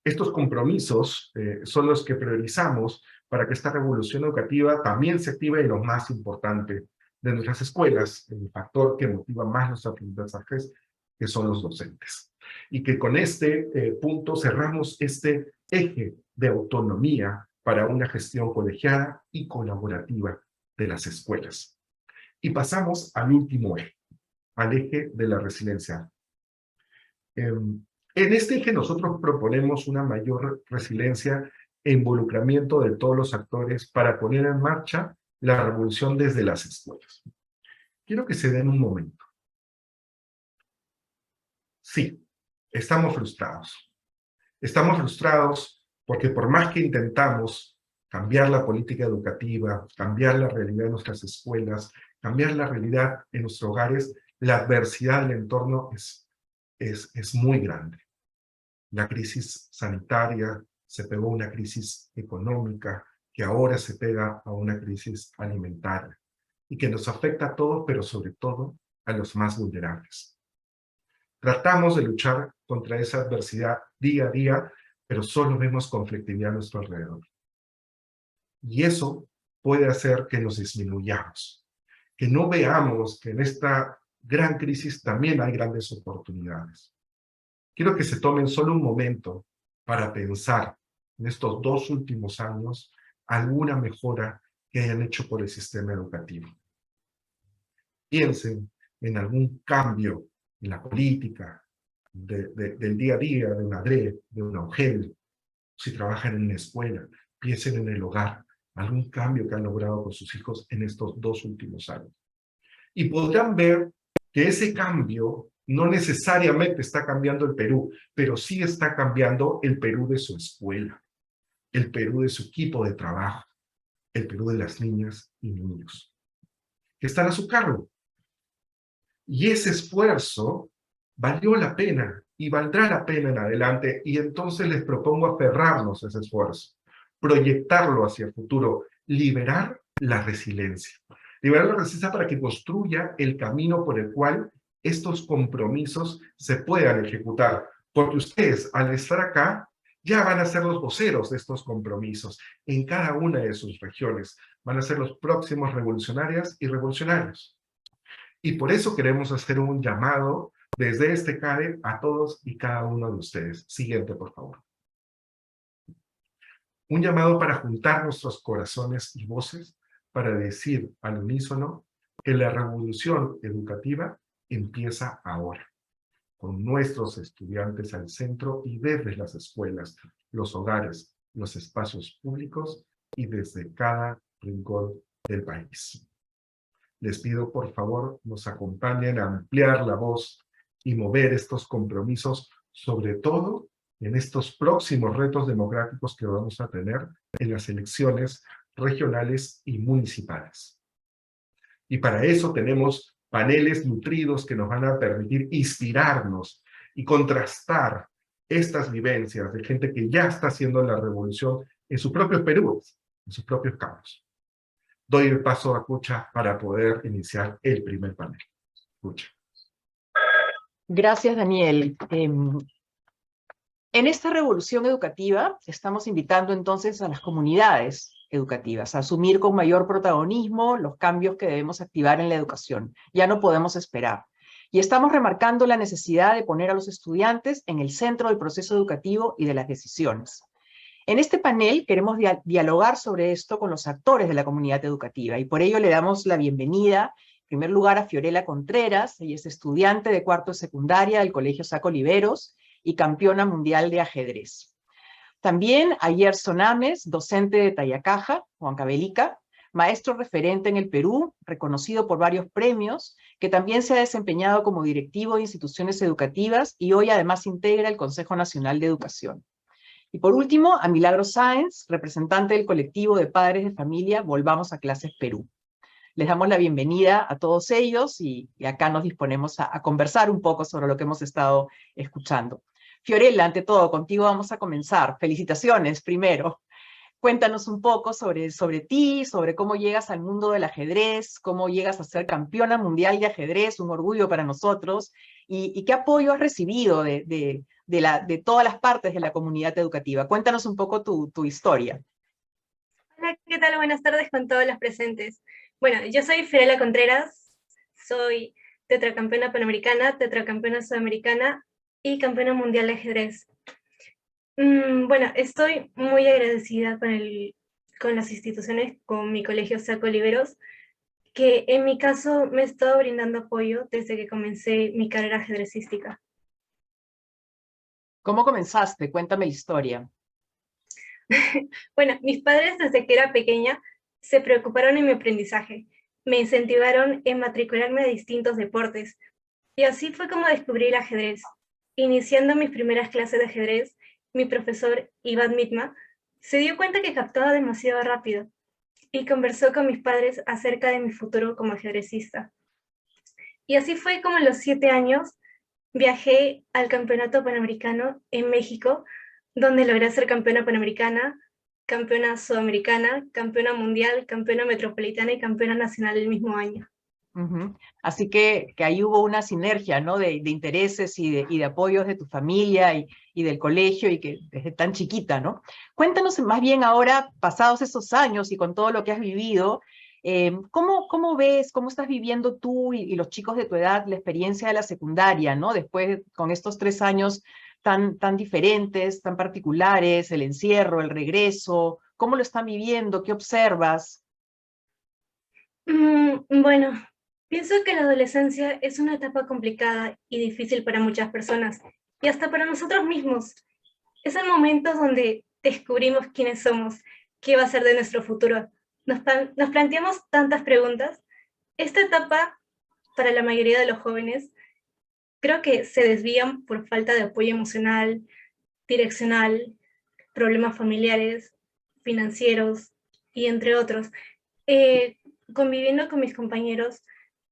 Estos compromisos son los que priorizamos para que esta revolución educativa también se active en lo más importante de nuestras escuelas, el factor que motiva más los aprendizajes, que son los docentes. Y que con este punto cerramos este eje de autonomía para una gestión colegiada y colaborativa de las escuelas. Y pasamos al último eje, al eje de la resiliencia. En este eje nosotros proponemos una mayor resiliencia e involucramiento de todos los actores para poner en marcha la revolución desde las escuelas. Quiero que se den un momento. Sí, estamos frustrados. Estamos frustrados porque por más que intentamos cambiar la política educativa, cambiar la realidad de nuestras escuelas, cambiar la realidad en nuestros hogares, la adversidad del entorno es muy grande. La crisis sanitaria se pegó a una crisis económica, que ahora se pega a una crisis alimentaria, y que nos afecta a todos, pero sobre todo a los más vulnerables. Tratamos de luchar contra esa adversidad día a día, pero solo vemos conflictividad a nuestro alrededor. Y eso puede hacer que nos disminuyamos, que no veamos que en esta gran crisis también hay grandes oportunidades. Quiero que se tomen solo un momento para pensar en estos 2 últimos años alguna mejora que hayan hecho por el sistema educativo. Piensen en algún cambio en la política, del día a día, de una ADRE, de una UGEL, Si trabajan en la escuela, piensen en el hogar, algún cambio que han logrado con sus hijos en estos 2 últimos años. Y podrán ver que ese cambio no necesariamente está cambiando el Perú, pero sí está cambiando el Perú de su escuela, el Perú de su equipo de trabajo, el Perú de las niñas y niños que están a su cargo. Y ese esfuerzo valió la pena y valdrá la pena en adelante, y entonces les propongo aferrarnos a ese esfuerzo, proyectarlo hacia el futuro, liberar la resiliencia. Liberar la resiliencia para que construya el camino por el cual estos compromisos se puedan ejecutar, porque ustedes, al estar acá, ya van a ser los voceros de estos compromisos en cada una de sus regiones. Van a ser los próximos revolucionarias y revolucionarios. Y por eso queremos hacer un llamado desde este CADE a todos y cada uno de ustedes. Siguiente, por favor. Un llamado para juntar nuestros corazones y voces para decir al unísono que la revolución educativa empieza ahora, con nuestros estudiantes al centro y desde las escuelas, los hogares, los espacios públicos y desde cada rincón del país. Les pido, por favor, nos acompañen a ampliar la voz y mover estos compromisos, sobre todo en estos próximos retos democráticos que vamos a tener en las elecciones regionales y municipales. Y para eso tenemos paneles nutridos que nos van a permitir inspirarnos y contrastar estas vivencias de gente que ya está haciendo la revolución en sus propios Perú, en sus propios campos. Doy el paso a Cucha para poder iniciar el primer panel. Cucha. Gracias, Daniel. En esta revolución educativa estamos invitando entonces a las comunidades educativas a asumir con mayor protagonismo los cambios que debemos activar en la educación. Ya no podemos esperar. Y estamos remarcando la necesidad de poner a los estudiantes en el centro del proceso educativo y de las decisiones. En este panel queremos dialogar sobre esto con los actores de la comunidad educativa y por ello le damos la bienvenida, en primer lugar, a Fiorella Contreras. Ella es estudiante de cuarto de secundaria del Colegio Saco Oliveros y campeona mundial de ajedrez. También a Gerson Ames, docente de Tayacaja, Huancavelica, maestro referente en el Perú, reconocido por varios premios, que también se ha desempeñado como directivo de instituciones educativas y hoy además integra el Consejo Nacional de Educación. Y por último, a Milagro Sáenz, representante del colectivo de padres de familia Volvamos a Clases Perú. Les damos la bienvenida a todos ellos y acá nos disponemos a conversar un poco sobre lo que hemos estado escuchando. Fiorella, ante todo, contigo vamos a comenzar. Felicitaciones, primero. Cuéntanos un poco sobre ti, sobre cómo llegas al mundo del ajedrez, cómo llegas a ser campeona mundial de ajedrez, un orgullo para nosotros, y qué apoyo has recibido de todas las partes de la comunidad educativa. Cuéntanos un poco tu historia. Hola, ¿qué tal? Buenas tardes con todos los presentes. Bueno, yo soy Fiorella Contreras, soy tetracampeona panamericana, tetracampeona sudamericana y campeona mundial de ajedrez. Bueno, estoy muy agradecida con las instituciones, con mi colegio Saco Oliveros, que en mi caso me ha estado brindando apoyo desde que comencé mi carrera ajedrecística. ¿Cómo comenzaste? Cuéntame la historia. Bueno, mis padres desde que era pequeña se preocuparon en mi aprendizaje, me incentivaron en matricularme a distintos deportes, y así fue como descubrí el ajedrez. Iniciando mis primeras clases de ajedrez, mi profesor, Iván Mitma, se dio cuenta que captaba demasiado rápido, y conversó con mis padres acerca de mi futuro como ajedrecista. Y así fue como a los 7 años viajé al Campeonato Panamericano en México, donde logré ser campeona panamericana, campeona sudamericana, campeona mundial, campeona metropolitana y campeona nacional el mismo año. Así que ahí hubo una sinergia, ¿no? de intereses y de apoyos de tu familia y del colegio, y que desde tan chiquita, ¿no? Cuéntanos más bien ahora, pasados esos años y con todo lo que has vivido, ¿cómo ves, cómo estás viviendo tú y los chicos de tu edad la experiencia de la secundaria, ¿no? Después, con estos 3 años tan diferentes, tan particulares, el encierro, el regreso, ¿cómo lo están viviendo? ¿Qué observas? Bueno, pienso que la adolescencia es una etapa complicada y difícil para muchas personas, y hasta para nosotros mismos. Es el momento donde descubrimos quiénes somos, qué va a ser de nuestro futuro. Nos planteamos tantas preguntas. Esta etapa, para la mayoría de los jóvenes, creo que se desvían por falta de apoyo emocional, direccional, problemas familiares, financieros y entre otros. Conviviendo con mis compañeros,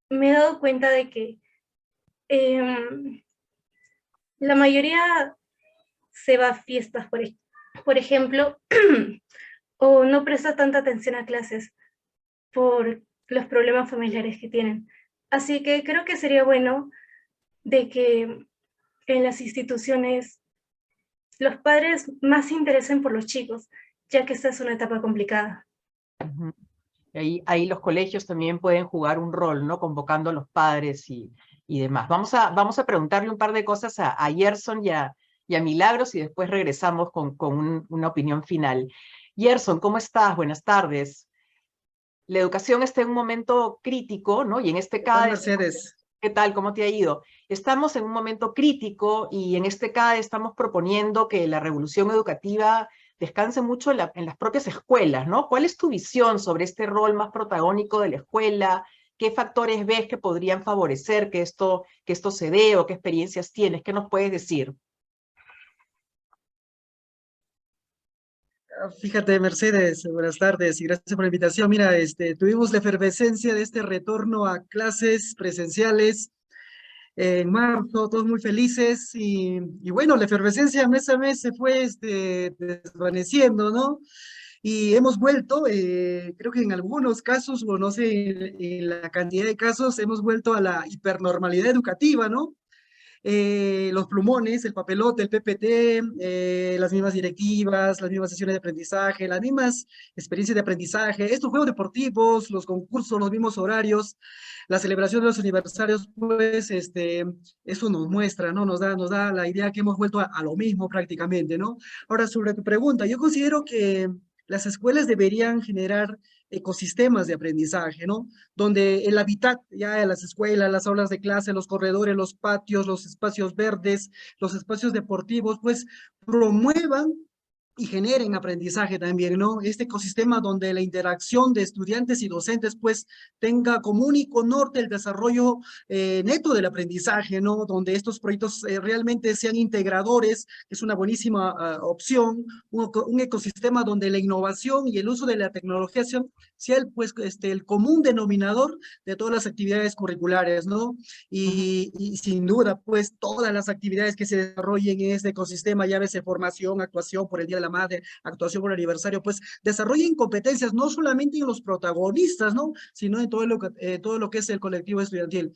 me he dado cuenta de que la mayoría se va a fiestas, por ejemplo, o no presta tanta atención a clases por los problemas familiares que tienen. Así que creo que sería bueno de que en las instituciones los padres más se interesen por los chicos, ya que esta es una etapa complicada. Ujú. Ahí los colegios también pueden jugar un rol, ¿no? Convocando a los padres y demás. Vamos a preguntarle un par de cosas a Gerson y a Milagros y después regresamos con una opinión final. Gerson, ¿cómo estás? Buenas tardes. La educación está en un momento crítico, ¿no? Y en este CADE... Mercedes. ¿Qué tal? ¿Cómo te ha ido? Estamos en un momento crítico y en este CADE estamos proponiendo que la revolución educativa descanse mucho en las propias escuelas, ¿no? ¿Cuál es tu visión sobre este rol más protagónico de la escuela? ¿Qué factores ves que podrían favorecer que esto se dé o qué experiencias tienes? ¿Qué nos puedes decir? Fíjate, Mercedes, buenas tardes y gracias por la invitación. Mira, tuvimos la efervescencia de este retorno a clases presenciales en marzo, todos muy felices y bueno, la efervescencia mes a mes se fue desvaneciendo, ¿no? Y hemos vuelto, creo que en algunos casos, o no sé, en la cantidad de casos, hemos vuelto a la hipernormalidad educativa, ¿no? Los plumones, el papelote, el PPT, las mismas directivas, las mismas sesiones de aprendizaje, las mismas experiencias de aprendizaje, estos juegos deportivos, los concursos, los mismos horarios, la celebración de los aniversarios, pues eso nos muestra, ¿no? Nos da la idea que hemos vuelto a lo mismo prácticamente, ¿no? Ahora, sobre tu pregunta, yo considero que las escuelas deberían generar ecosistemas de aprendizaje, ¿no? Donde el hábitat ya de las escuelas, las aulas de clase, los corredores, los patios, los espacios verdes, los espacios deportivos, pues promuevan y generen aprendizaje también, ¿no? Este ecosistema donde la interacción de estudiantes y docentes pues tenga como único norte el desarrollo neto del aprendizaje, ¿no? Donde estos proyectos realmente sean integradores, es una buenísima opción, un ecosistema donde la innovación y el uso de la tecnología sea el común denominador de todas las actividades curriculares, ¿no? Y sin duda, pues todas las actividades que se desarrollen en este ecosistema, llámese formación, actuación por el Día de la Madre, actuación por el aniversario, pues desarrollen competencias no solamente en los protagonistas, ¿no? Sino en todo lo que es el colectivo estudiantil.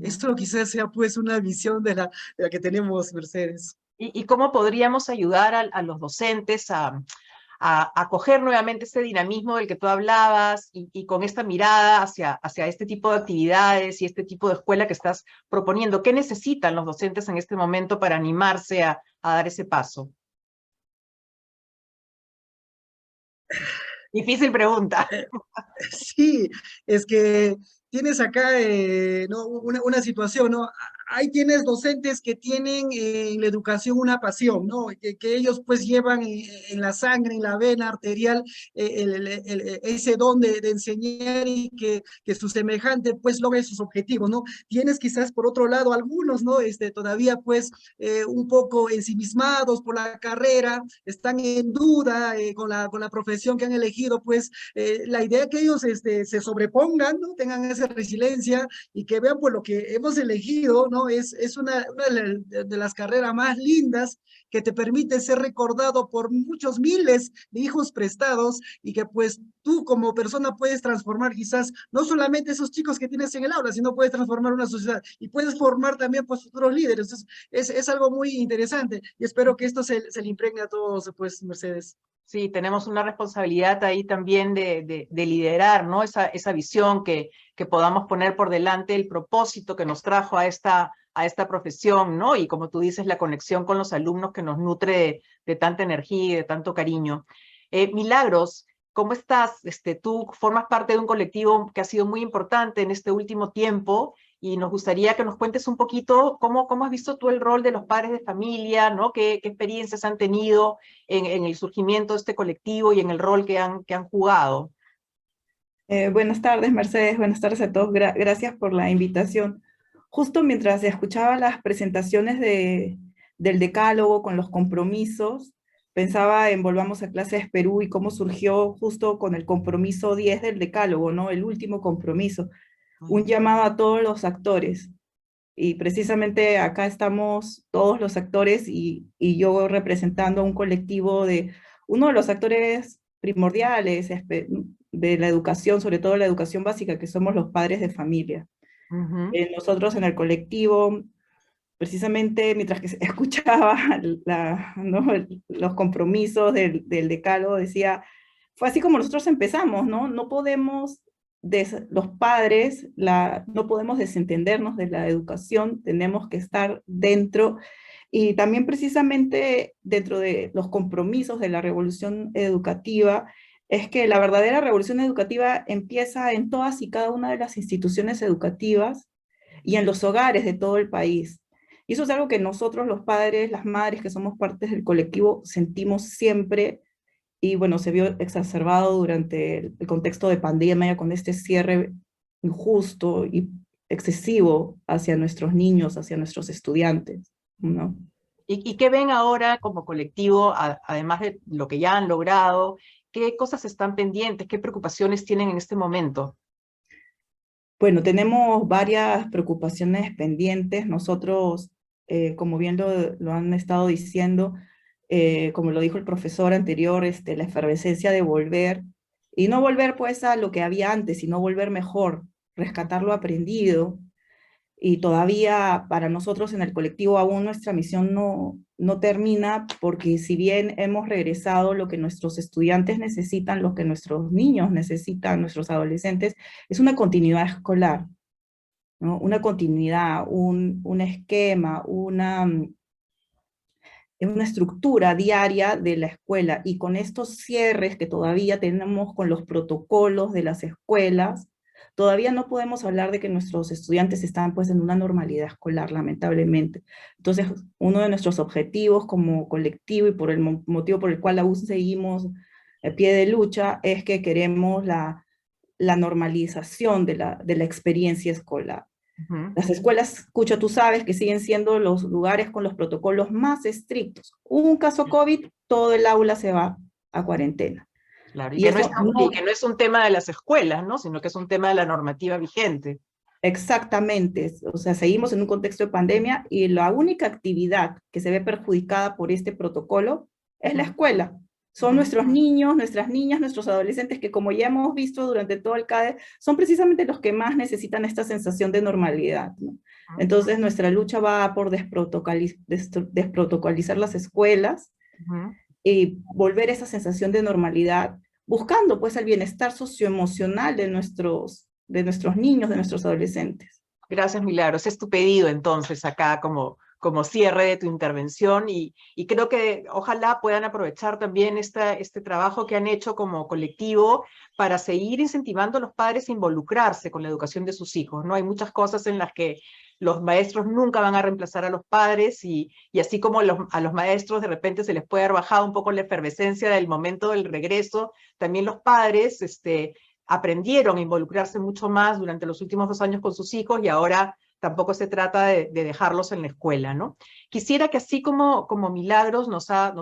Esto quizás sea pues una visión de la que tenemos, Mercedes. ¿Y cómo podríamos ayudar a los docentes a coger nuevamente este dinamismo del que tú hablabas y con esta mirada hacia este tipo de actividades y este tipo de escuela que estás proponiendo? ¿Qué necesitan los docentes en este momento para animarse a dar ese paso? Difícil pregunta. Sí, es que tienes acá ¿no? una situación, ¿no? Ahí tienes docentes que tienen en la educación una pasión, ¿no? Que ellos pues llevan en la sangre, en la vena arterial, ese don de enseñar y que su semejante pues logre sus objetivos, ¿no? Tienes quizás por otro lado algunos, ¿no? Todavía pues un poco ensimismados por la carrera, están en duda con la profesión que han elegido, pues la idea que ellos se sobrepongan, ¿no? Tengan esa resiliencia y que vean pues lo que hemos elegido, ¿no? Es una de las carreras más lindas que te permite ser recordado por muchos miles de hijos prestados y que pues tú como persona puedes transformar quizás no solamente esos chicos que tienes en el aula, sino puedes transformar una sociedad y puedes formar también pues futuros líderes. Entonces, es algo muy interesante y espero que esto se le impregne a todos, pues, Mercedes. Sí, tenemos una responsabilidad ahí también de liderar, ¿no? Esa visión que podamos poner por delante el propósito que nos trajo a esta profesión, ¿no? Y como tú dices, la conexión con los alumnos que nos nutre de tanta energía y de tanto cariño. Milagros, ¿cómo estás? Tú formas parte de un colectivo que ha sido muy importante en este último tiempo y nos gustaría que nos cuentes un poquito cómo has visto tú el rol de los padres de familia, ¿no? ¿Qué experiencias han tenido en el surgimiento de este colectivo y en el rol que han jugado? Buenas tardes, Mercedes. Buenas tardes a todos. Gracias por la invitación. Justo mientras escuchaba las presentaciones del decálogo con los compromisos, pensaba en Volvamos a Clases Perú y cómo surgió justo con el compromiso 10 del decálogo, ¿no? El último compromiso. Un llamado a todos los actores. Y precisamente acá estamos todos los actores y yo representando a un colectivo de uno de los actores primordiales de la educación, sobre todo la educación básica, que somos los padres de familia. Nosotros en el colectivo, precisamente mientras que escuchaba ¿no? los compromisos del decálogo, decía, fue así como nosotros empezamos, ¿no? No podemos, los padres, no podemos desentendernos de la educación, tenemos que estar dentro. Y también precisamente dentro de los compromisos de la revolución educativa, es que la verdadera revolución educativa empieza en todas y cada una de las instituciones educativas y en los hogares de todo el país. Y eso es algo que nosotros los padres, las madres que somos partes del colectivo sentimos siempre, y bueno, se vio exacerbado durante el contexto de pandemia con este cierre injusto y excesivo hacia nuestros niños, hacia nuestros estudiantes, ¿no? ¿Y qué ven ahora como colectivo, además de lo que ya han logrado? ¿Qué cosas están pendientes? ¿Qué preocupaciones tienen en este momento? Bueno, tenemos varias preocupaciones pendientes. Nosotros, como bien lo han estado diciendo, como lo dijo el profesor anterior, la efervescencia de volver, y no volver pues a lo que había antes, sino volver mejor, rescatar lo aprendido. Y todavía para nosotros en el colectivo aún nuestra misión no termina, porque si bien hemos regresado, lo que nuestros estudiantes necesitan, lo que nuestros niños necesitan, nuestros adolescentes, es una continuidad escolar, ¿no? Una continuidad, un esquema, una estructura diaria de la escuela. Y con estos cierres que todavía tenemos con los protocolos de las escuelas, todavía no podemos hablar de que nuestros estudiantes están pues en una normalidad escolar, lamentablemente. Entonces, uno de nuestros objetivos como colectivo y por el motivo por el cual aún seguimos a pie de lucha es que queremos la normalización de la experiencia escolar. Las escuelas, escucha, tú sabes que siguen siendo los lugares con los protocolos más estrictos. Un caso COVID, todo el aula se va a cuarentena. Claro, y que eso que no es un tema de las escuelas, ¿no? Sino que es un tema de la normativa vigente. Exactamente, o sea, seguimos en un contexto de pandemia y la única actividad que se ve perjudicada por este protocolo es la escuela. Son nuestros niños, nuestras niñas, nuestros adolescentes que, como ya hemos visto durante todo el CADE, son precisamente los que más necesitan esta sensación de normalidad, ¿no? Entonces nuestra lucha va por desprotocolizar las escuelas y volver esa sensación de normalidad, buscando pues el bienestar socioemocional de nuestros niños, de nuestros adolescentes. Gracias, Milagros. Es tu pedido entonces acá como cierre de tu intervención y creo que ojalá puedan aprovechar también este trabajo que han hecho como colectivo para seguir incentivando a los padres a involucrarse con la educación de sus hijos, ¿no? Hay muchas cosas en las que los maestros nunca van a reemplazar a los padres y así como a los maestros de repente se les puede haber bajado un poco la efervescencia del momento del regreso, también los padres aprendieron a involucrarse mucho más durante los últimos 2 años con sus hijos y ahora tampoco se trata de dejarlos en la escuela, ¿no? Quisiera que así como Milagros nos ha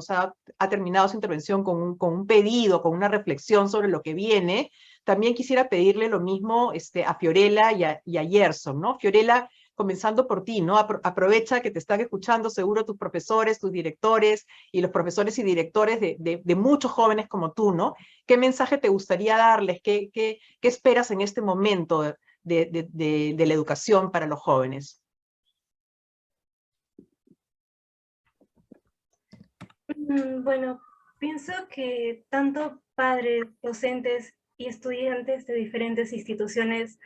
terminado su intervención con un pedido, con una reflexión sobre lo que viene, también quisiera pedirle lo mismo a Fiorella y a Gerson, ¿no? Fiorella, comenzando por ti, ¿no? Aprovecha que te están escuchando seguro tus profesores, tus directores y los profesores y directores de muchos jóvenes como tú, ¿no? ¿Qué mensaje te gustaría darles? ¿Qué esperas en este momento de la educación para los jóvenes? Bueno, pienso que tanto padres, docentes y estudiantes de diferentes instituciones,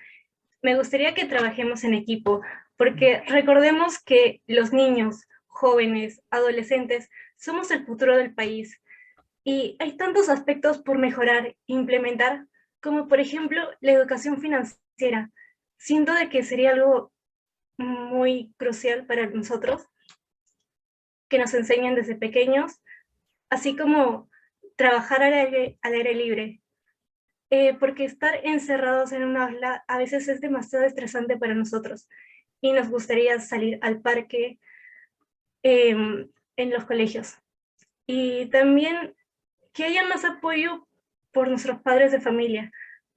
me gustaría que trabajemos en equipo, porque recordemos que los niños, jóvenes, adolescentes, somos el futuro del país. Y hay tantos aspectos por mejorar e implementar, como por ejemplo la educación financiera. Siento de que sería algo muy crucial para nosotros, que nos enseñen desde pequeños, así como trabajar al aire libre. Porque estar encerrados en una aula a veces es demasiado estresante para nosotros y nos gustaría salir al parque en los colegios. Y también que haya más apoyo por nuestros padres de familia.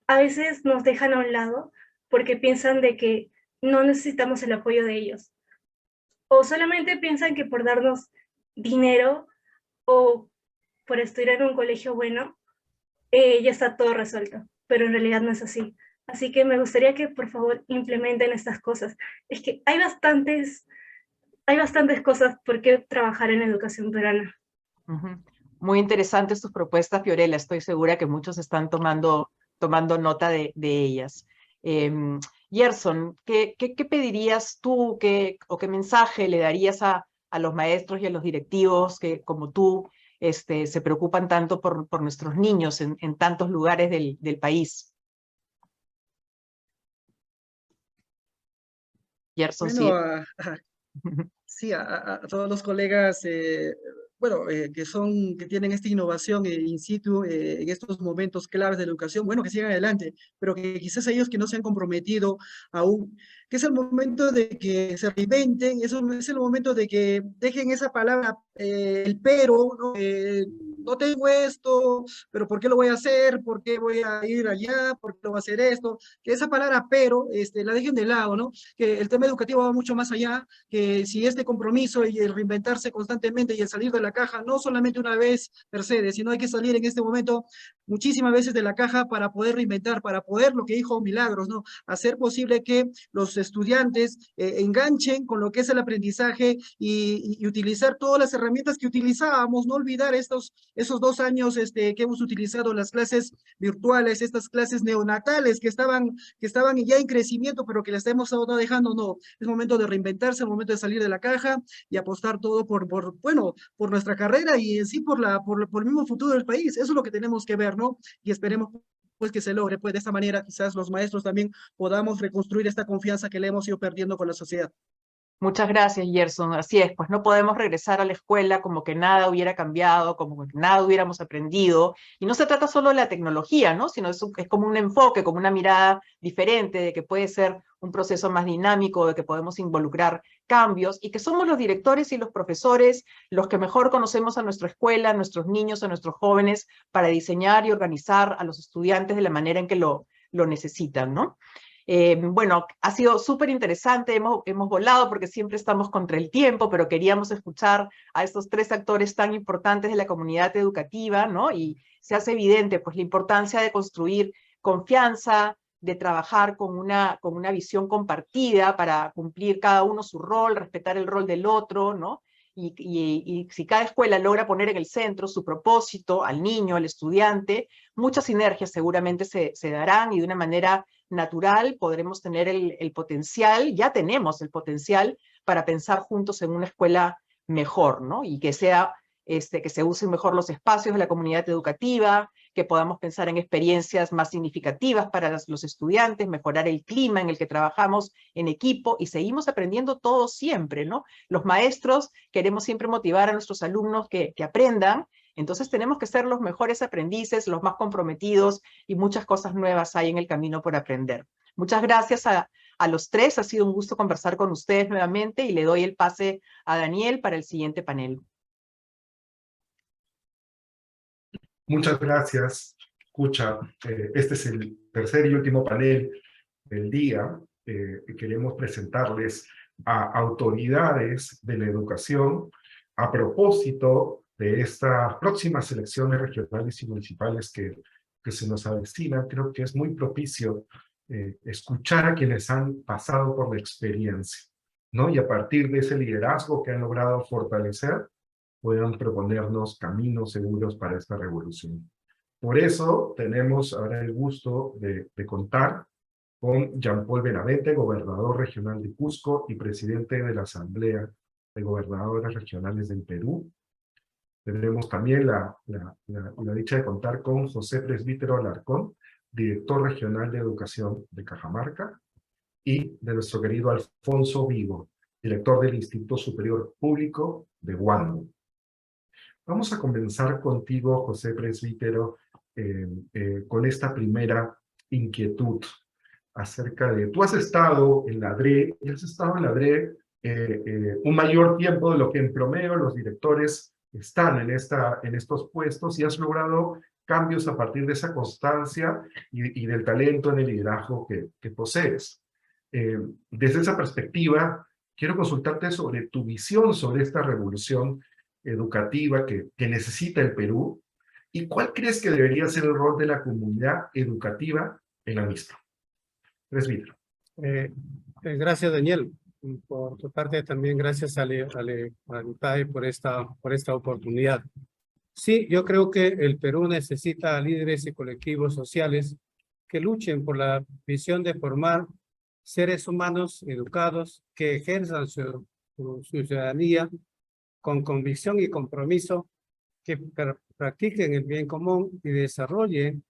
A veces nos dejan a un lado porque piensan de que no necesitamos el apoyo de ellos. O solamente piensan que por darnos dinero o por estudiar en un colegio bueno, ya está todo resuelto, pero en realidad no es así. Así que me gustaría que por favor implementen estas cosas. Es que hay bastantes cosas por qué trabajar en educación peruana. Muy interesantes tus propuestas, Fiorella. Estoy segura que muchos están tomando nota de ellas. Gerson, ¿qué pedirías tú o qué mensaje le darías a los maestros y a los directivos que, como tú, se preocupan tanto por nuestros niños en tantos lugares del país? Gerson, sí. Bueno, sí, a todos los colegas, bueno, que tienen esta innovación in situ en estos momentos claves de la educación, bueno, que sigan adelante, pero que quizás ellos que no se han comprometido aún, que es el momento de que se reinventen, es el momento de que dejen esa palabra, el pero, ¿no? No tengo esto, pero ¿por qué lo voy a hacer? ¿Por qué voy a ir allá? ¿Por qué lo voy a hacer esto? Que esa palabra pero, la dejen de lado, ¿no? Que el tema educativo va mucho más allá, que si este compromiso y el reinventarse constantemente y el salir de la caja, no solamente una vez per se, sino hay que salir en este momento muchísimas veces de la caja para poder reinventar, para poder, lo que dijo Milagros, ¿no? Hacer posible que los estudiantes enganchen con lo que es el aprendizaje y utilizar todas las herramientas que utilizábamos, no olvidar esos 2 años que hemos utilizado las clases virtuales, estas clases neonatales que estaban ya en crecimiento, pero que las hemos estado dejando, no. Es momento de reinventarse, es momento de salir de la caja y apostar todo por nuestra carrera y en sí por el mismo futuro del país. Eso es lo que tenemos que ver, ¿no? Y esperemos pues que se logre, pues de esta manera quizás los maestros también podamos reconstruir esta confianza que le hemos ido perdiendo con la sociedad. Muchas gracias, Gerson. Así es, pues no podemos regresar a la escuela como que nada hubiera cambiado, como que nada hubiéramos aprendido. Y no se trata solo de la tecnología, ¿no? Sino es como un enfoque, como una mirada diferente, de que puede ser un proceso más dinámico, de que podemos involucrar cambios y que somos los directores y los profesores los que mejor conocemos a nuestra escuela, a nuestros niños, a nuestros jóvenes, para diseñar y organizar a los estudiantes de la manera en que lo necesitan, ¿no? Bueno, ha sido súper interesante, hemos volado porque siempre estamos contra el tiempo, pero queríamos escuchar a estos 3 actores tan importantes de la comunidad educativa, ¿no? Y se hace evidente pues la importancia de construir confianza, de trabajar con una visión compartida para cumplir cada uno su rol, respetar el rol del otro, ¿no? Y si cada escuela logra poner en el centro su propósito al niño, al estudiante, muchas sinergias seguramente se darán y de una manera natural podremos tener el potencial, ya tenemos el potencial para pensar juntos en una escuela mejor, ¿no? Y que que se usen mejor los espacios de la comunidad educativa, que podamos pensar en experiencias más significativas para los estudiantes, mejorar el clima en el que trabajamos en equipo y seguimos aprendiendo todos siempre, ¿no? Los maestros queremos siempre motivar a nuestros alumnos que aprendan, entonces tenemos que ser los mejores aprendices, los más comprometidos y muchas cosas nuevas hay en el camino por aprender. Muchas gracias a los 3, ha sido un gusto conversar con ustedes nuevamente y le doy el pase a Daniel para el siguiente panel. Muchas gracias, Cucha. Este es el tercer y último panel del día. Queremos presentarles a autoridades de la educación a propósito de estas próximas elecciones regionales y municipales que se nos avecinan. Creo que es muy propicio escuchar a quienes han pasado por la experiencia, ¿no? Y a partir de ese liderazgo que han logrado fortalecer, puedan proponernos caminos seguros para esta revolución. Por eso tenemos ahora el gusto de contar con Jean-Paul Benavente, gobernador regional de Cusco y presidente de la Asamblea de Gobernadores Regionales del Perú. Tenemos también la dicha de contar con José Presbítero Alarcón, director regional de Educación de Cajamarca, y de nuestro querido Alfonso Vigo, director del Instituto Superior Público de Huánuco. Vamos a comenzar contigo, José Presbítero, con esta primera inquietud acerca de, tú has estado en la DRE, y has estado en la DRE un mayor tiempo de lo que en promedio los directores están en estos puestos, y has logrado cambios a partir de esa constancia y del talento en el liderazgo que posees. Desde esa perspectiva, quiero consultarte sobre tu visión sobre esta revolución educativa que necesita el Perú, y cuál crees que debería ser el rol de la comunidad educativa en la misma. Presbítero. Gracias, Daniel. Por tu parte, también gracias a Lupay por esta oportunidad. Sí, yo creo que el Perú necesita líderes y colectivos sociales que luchen por la visión de formar seres humanos educados que ejerzan su ciudadanía con convicción y compromiso, que practiquen el bien común y desarrollen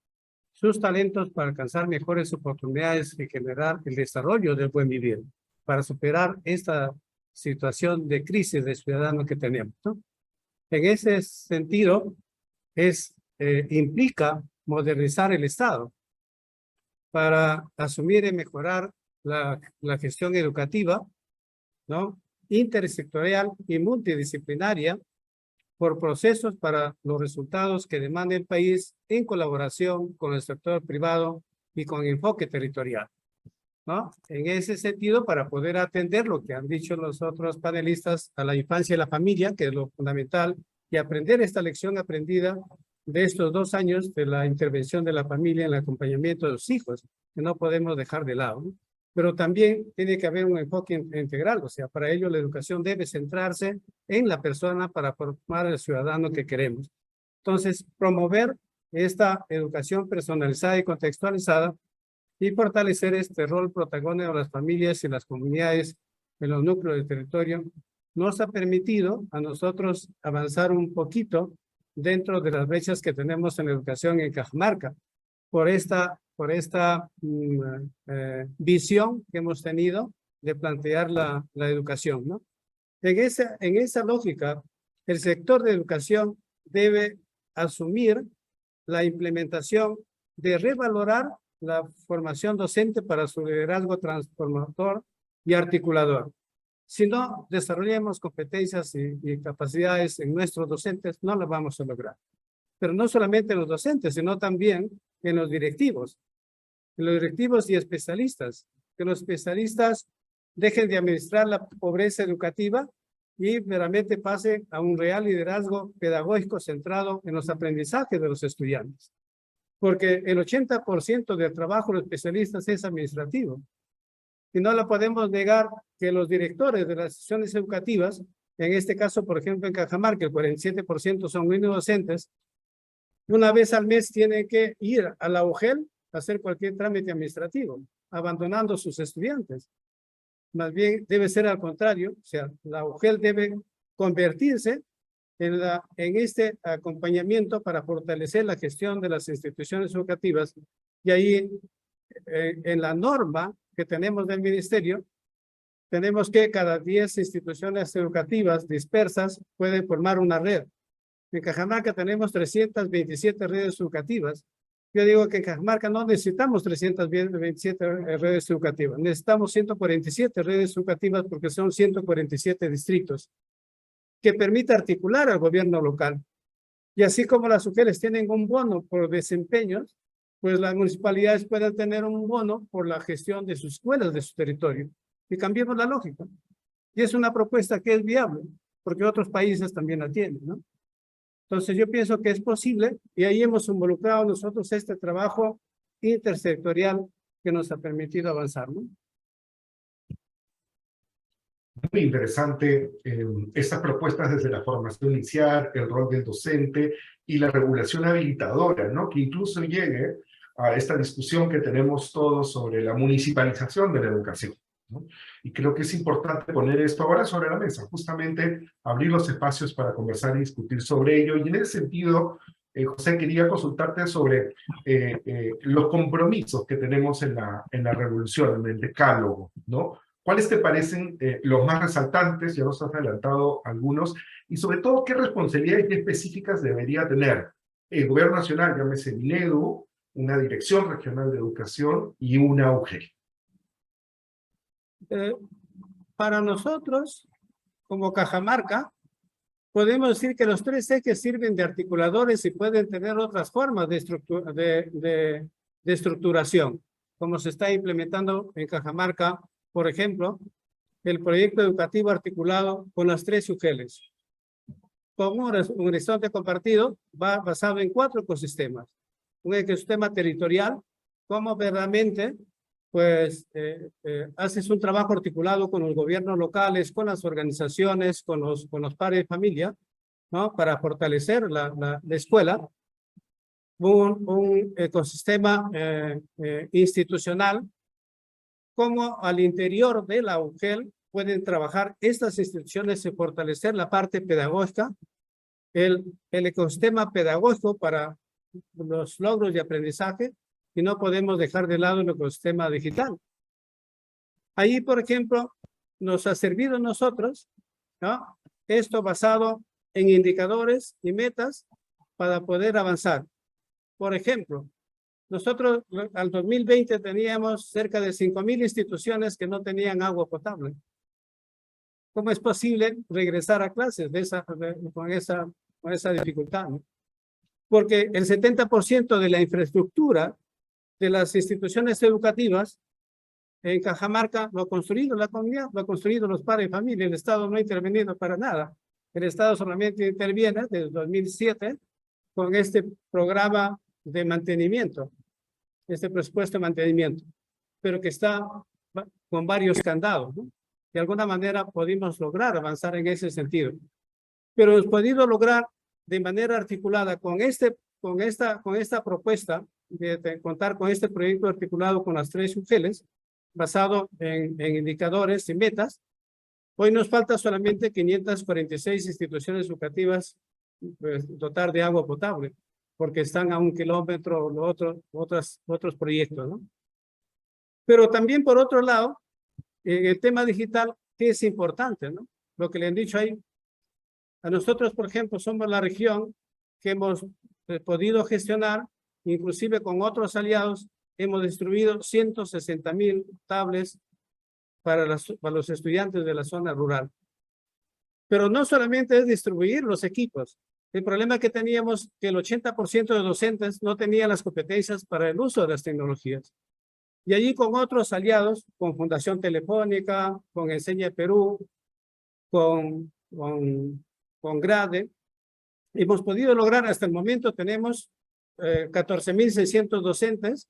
sus talentos para alcanzar mejores oportunidades y generar el desarrollo del buen vivir, para superar esta situación de crisis de ciudadanos que tenemos, ¿no? En ese sentido, implica modernizar el Estado para asumir y mejorar la gestión educativa, ¿no?, intersectorial y multidisciplinaria, por procesos para los resultados que demanda el país en colaboración con el sector privado y con enfoque territorial, ¿no? En ese sentido, para poder atender lo que han dicho los otros panelistas, a la infancia y la familia, que es lo fundamental, y aprender esta lección aprendida de estos 2 años de la intervención de la familia en el acompañamiento de los hijos, que no podemos dejar de lado, ¿no? Pero también tiene que haber un enfoque integral, o sea, para ello la educación debe centrarse en la persona para formar al ciudadano que queremos. Entonces, promover esta educación personalizada y contextualizada y fortalecer este rol protagónico de las familias y las comunidades en los núcleos del territorio nos ha permitido a nosotros avanzar un poquito dentro de las brechas que tenemos en la educación en Cajamarca, por esta visión que hemos tenido de plantear la educación, ¿no? En esa lógica, el sector de educación debe asumir la implementación de revalorar la formación docente para su liderazgo transformador y articulador. Si no desarrollamos competencias y capacidades en nuestros docentes, no lo vamos a lograr. Pero no solamente en los docentes, sino también en los directivos y especialistas. Que los especialistas dejen de administrar la pobreza educativa y verdaderamente pasen a un real liderazgo pedagógico centrado en los aprendizajes de los estudiantes. Porque el 80% del trabajo de los especialistas es administrativo. Y no lo podemos negar que los directores de las instituciones educativas, en este caso, por ejemplo, en Cajamarca, el 47% son niños docentes, una vez al mes tienen que ir a la UGEL a hacer cualquier trámite administrativo, abandonando sus estudiantes. Más bien debe ser al contrario, o sea, la UGEL debe convertirse en este acompañamiento para fortalecer la gestión de las instituciones educativas. Y ahí, en la norma que tenemos del ministerio, tenemos que cada 10 instituciones educativas dispersas pueden formar una red. En Cajamarca tenemos 327 redes educativas. Yo digo que en Cajamarca no necesitamos 327 redes educativas, necesitamos 147 redes educativas porque son 147 distritos que permite articular al gobierno local. Y así como las UGELes tienen un bono por desempeños, pues las municipalidades pueden tener un bono por la gestión de sus escuelas, de su territorio. Y cambiemos la lógica. Y es una propuesta que es viable, porque otros países también la tienen, ¿no? Entonces yo pienso que es posible y ahí hemos involucrado nosotros este trabajo intersectorial que nos ha permitido avanzar, ¿no? Muy interesante estas propuestas desde la formación inicial, el rol del docente y la regulación habilitadora, ¿no? Que incluso llegue a esta discusión que tenemos todos sobre la municipalización de la educación, ¿no? Y creo que es importante poner esto ahora sobre la mesa, justamente abrir los espacios para conversar y discutir sobre ello. Y en ese sentido, José, quería consultarte sobre los compromisos que tenemos en la revolución, en el decálogo, ¿no? ¿Cuáles te parecen los más resaltantes? Ya nos has adelantado algunos. Y sobre todo, ¿qué responsabilidades específicas debería tener el gobierno nacional, llámese Minedu, una dirección regional de educación y una UGEL? Para nosotros, como Cajamarca, podemos decir que los tres ejes sirven de articuladores y pueden tener otras formas de estructuración, como se está implementando en Cajamarca, por ejemplo, el proyecto educativo articulado con las tres UGELs. Con un horizonte compartido va basado en 4 ecosistemas. Un ecosistema territorial, como verdaderamente pues haces un trabajo articulado con los gobiernos locales, con las organizaciones, con los padres de familia, ¿no? Para fortalecer la escuela. Un ecosistema institucional, como al interior de la UGEL pueden trabajar estas instituciones y fortalecer la parte pedagógica, el ecosistema pedagógico para los logros de aprendizaje, y no podemos dejar de lado el ecosistema digital. Ahí, por ejemplo, nos ha servido a nosotros, ¿no? Esto basado en indicadores y metas para poder avanzar. Por ejemplo, nosotros al 2020 teníamos cerca de 5.000 instituciones que no tenían agua potable. ¿Cómo es posible regresar a clases con esa dificultad, ¿no? Porque el 70% de la infraestructura de las instituciones educativas en Cajamarca lo ha construido la comunidad, lo ha construido los padres de familia. El Estado no ha intervenido para nada. El Estado solamente interviene desde 2007 con este programa de mantenimiento, este presupuesto de mantenimiento, pero que está con varios candados, ¿no? De alguna manera pudimos lograr avanzar en ese sentido. Pero hemos podido lograr de manera articulada con esta propuesta de contar con este proyecto articulado con las tres UGELs, basado en indicadores y metas. Hoy nos falta solamente 546 instituciones educativas pues, dotar de agua potable, porque están a 1 kilómetro otros proyectos, ¿no? Pero también, por otro lado, en el tema digital, que es importante, ¿no? Lo que le han dicho ahí, a nosotros, por ejemplo, somos la región que hemos podido gestionar, inclusive con otros aliados, hemos distribuido 160.000 tablets para los estudiantes de la zona rural. Pero no solamente es distribuir los equipos. El problema que teníamos que el 80% de docentes no tenían las competencias para el uso de las tecnologías. Y allí con otros aliados, con Fundación Telefónica, con Enseña Perú, con GRADE, hemos podido lograr hasta el momento, tenemos 14.600 docentes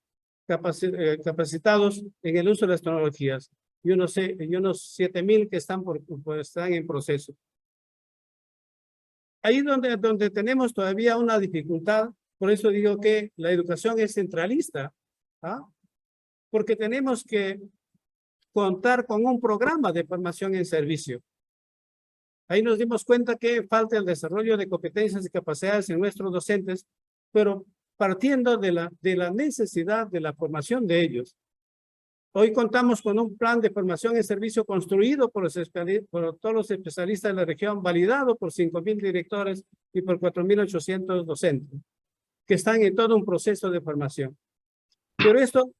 capacitados en el uso de las tecnologías y unos 7.000 que están en proceso. Ahí donde tenemos todavía una dificultad, por eso digo que la educación es centralista, ¿ah? Porque tenemos que contar con un programa de formación en servicio. Ahí nos dimos cuenta que falta el desarrollo de competencias y capacidades en nuestros docentes, pero partiendo de la necesidad de la formación de ellos. Hoy contamos con un plan de formación en servicio construido por todos los especialistas de la región, validado por 5.000 directores y por 4.800 docentes, que están en todo un proceso de formación. Pero esto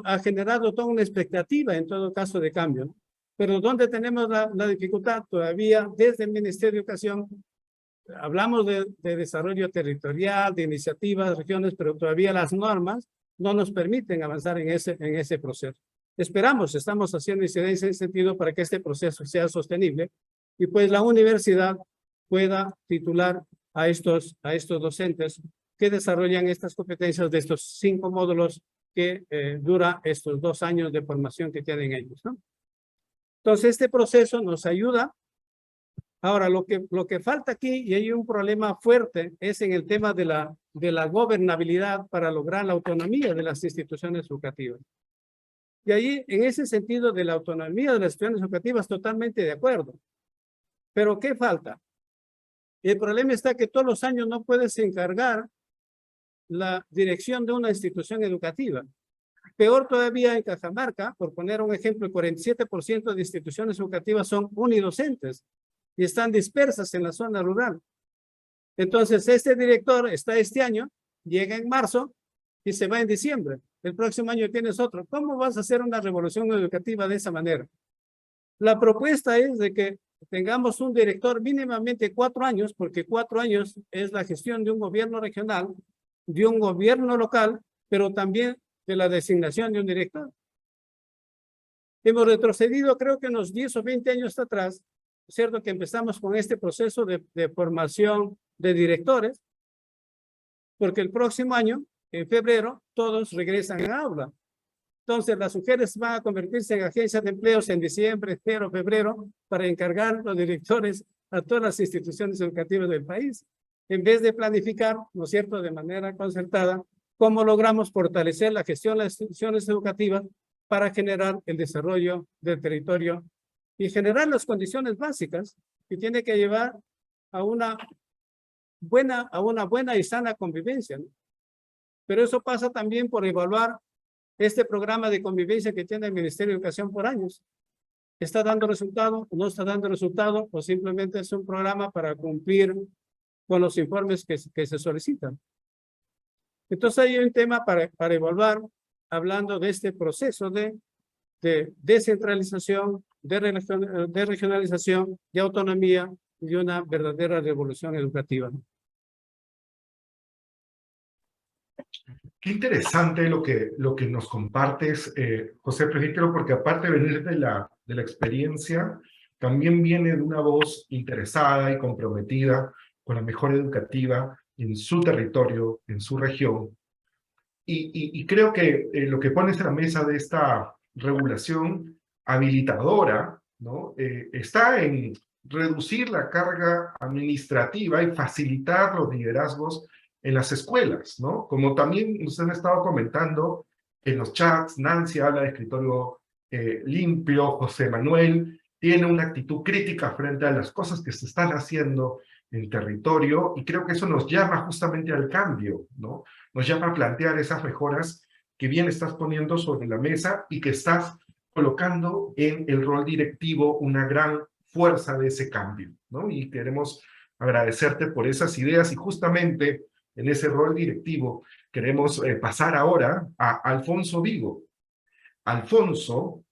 ha generado toda una expectativa en todo caso de cambio, ¿no? Pero donde tenemos la dificultad todavía desde el Ministerio de Educación, hablamos de desarrollo territorial, de iniciativas, regiones, pero todavía las normas no nos permiten avanzar en ese proceso. Estamos haciendo incidencia en ese sentido para que este proceso sea sostenible y pues la universidad pueda titular a estos docentes que desarrollan estas competencias de estos 5 módulos que dura estos 2 años de formación que tienen ellos, ¿no? Entonces, este proceso nos ayuda. Ahora, lo que falta aquí, y hay un problema fuerte, es en el tema de la gobernabilidad para lograr la autonomía de las instituciones educativas. Y ahí, en ese sentido de la autonomía de las instituciones educativas, totalmente de acuerdo. Pero, ¿qué falta? El problema está que todos los años no puedes encargar la dirección de una institución educativa. Peor todavía en Cajamarca, por poner un ejemplo, el 47% de instituciones educativas son unidocentes y están dispersas en la zona rural. Entonces, este director está este año, llega en marzo y se va en diciembre. El próximo año tienes otro. ¿Cómo vas a hacer una revolución educativa de esa manera? La propuesta es de que tengamos un director mínimamente 4 años, porque 4 años es la gestión de un gobierno regional, de un gobierno local, pero también de la designación de un director. Hemos retrocedido, creo que unos 10 o 20 años atrás, ¿cierto? Que empezamos con este proceso de formación de directores, porque el próximo año, en febrero, todos regresan a aula. Entonces, las mujeres van a convertirse en agencias de empleos en diciembre, enero, febrero, para encargar los directores a todas las instituciones educativas del país, en vez de planificar, ¿no es cierto?, de manera concertada, cómo logramos fortalecer la gestión de las instituciones educativas para generar el desarrollo del territorio y generar las condiciones básicas que tiene que llevar a una buena y sana convivencia, ¿no? Pero eso pasa también por evaluar este programa de convivencia que tiene el Ministerio de Educación por años. ¿Está dando resultado o no está dando resultado? O simplemente es un programa para cumplir con los informes que se solicitan. Entonces hay un tema para evaluar, hablando de este proceso de descentralización, de regionalización, de autonomía y una verdadera revolución educativa. Qué interesante lo que nos compartes, José Presbítero, porque aparte de venir de la experiencia, también viene de una voz interesada y comprometida con la mejora educativa en su territorio, en su región. Y creo que lo que pones en la mesa de esta regulación habilitadora, ¿no? Está en reducir la carga administrativa y facilitar los liderazgos en las escuelas, ¿no? Como también nos han estado comentando en los chats, Nancy habla de escritorio limpio, José Manuel tiene una actitud crítica frente a las cosas que se están haciendo en territorio, y creo que eso nos llama justamente al cambio, ¿no? Nos llama a plantear esas mejoras que bien estás poniendo sobre la mesa y que estás colocando en el rol directivo una gran fuerza de ese cambio, ¿no? Y queremos agradecerte por esas ideas, y justamente en ese rol directivo queremos pasar ahora a Alfonso Vigo. Alfonso,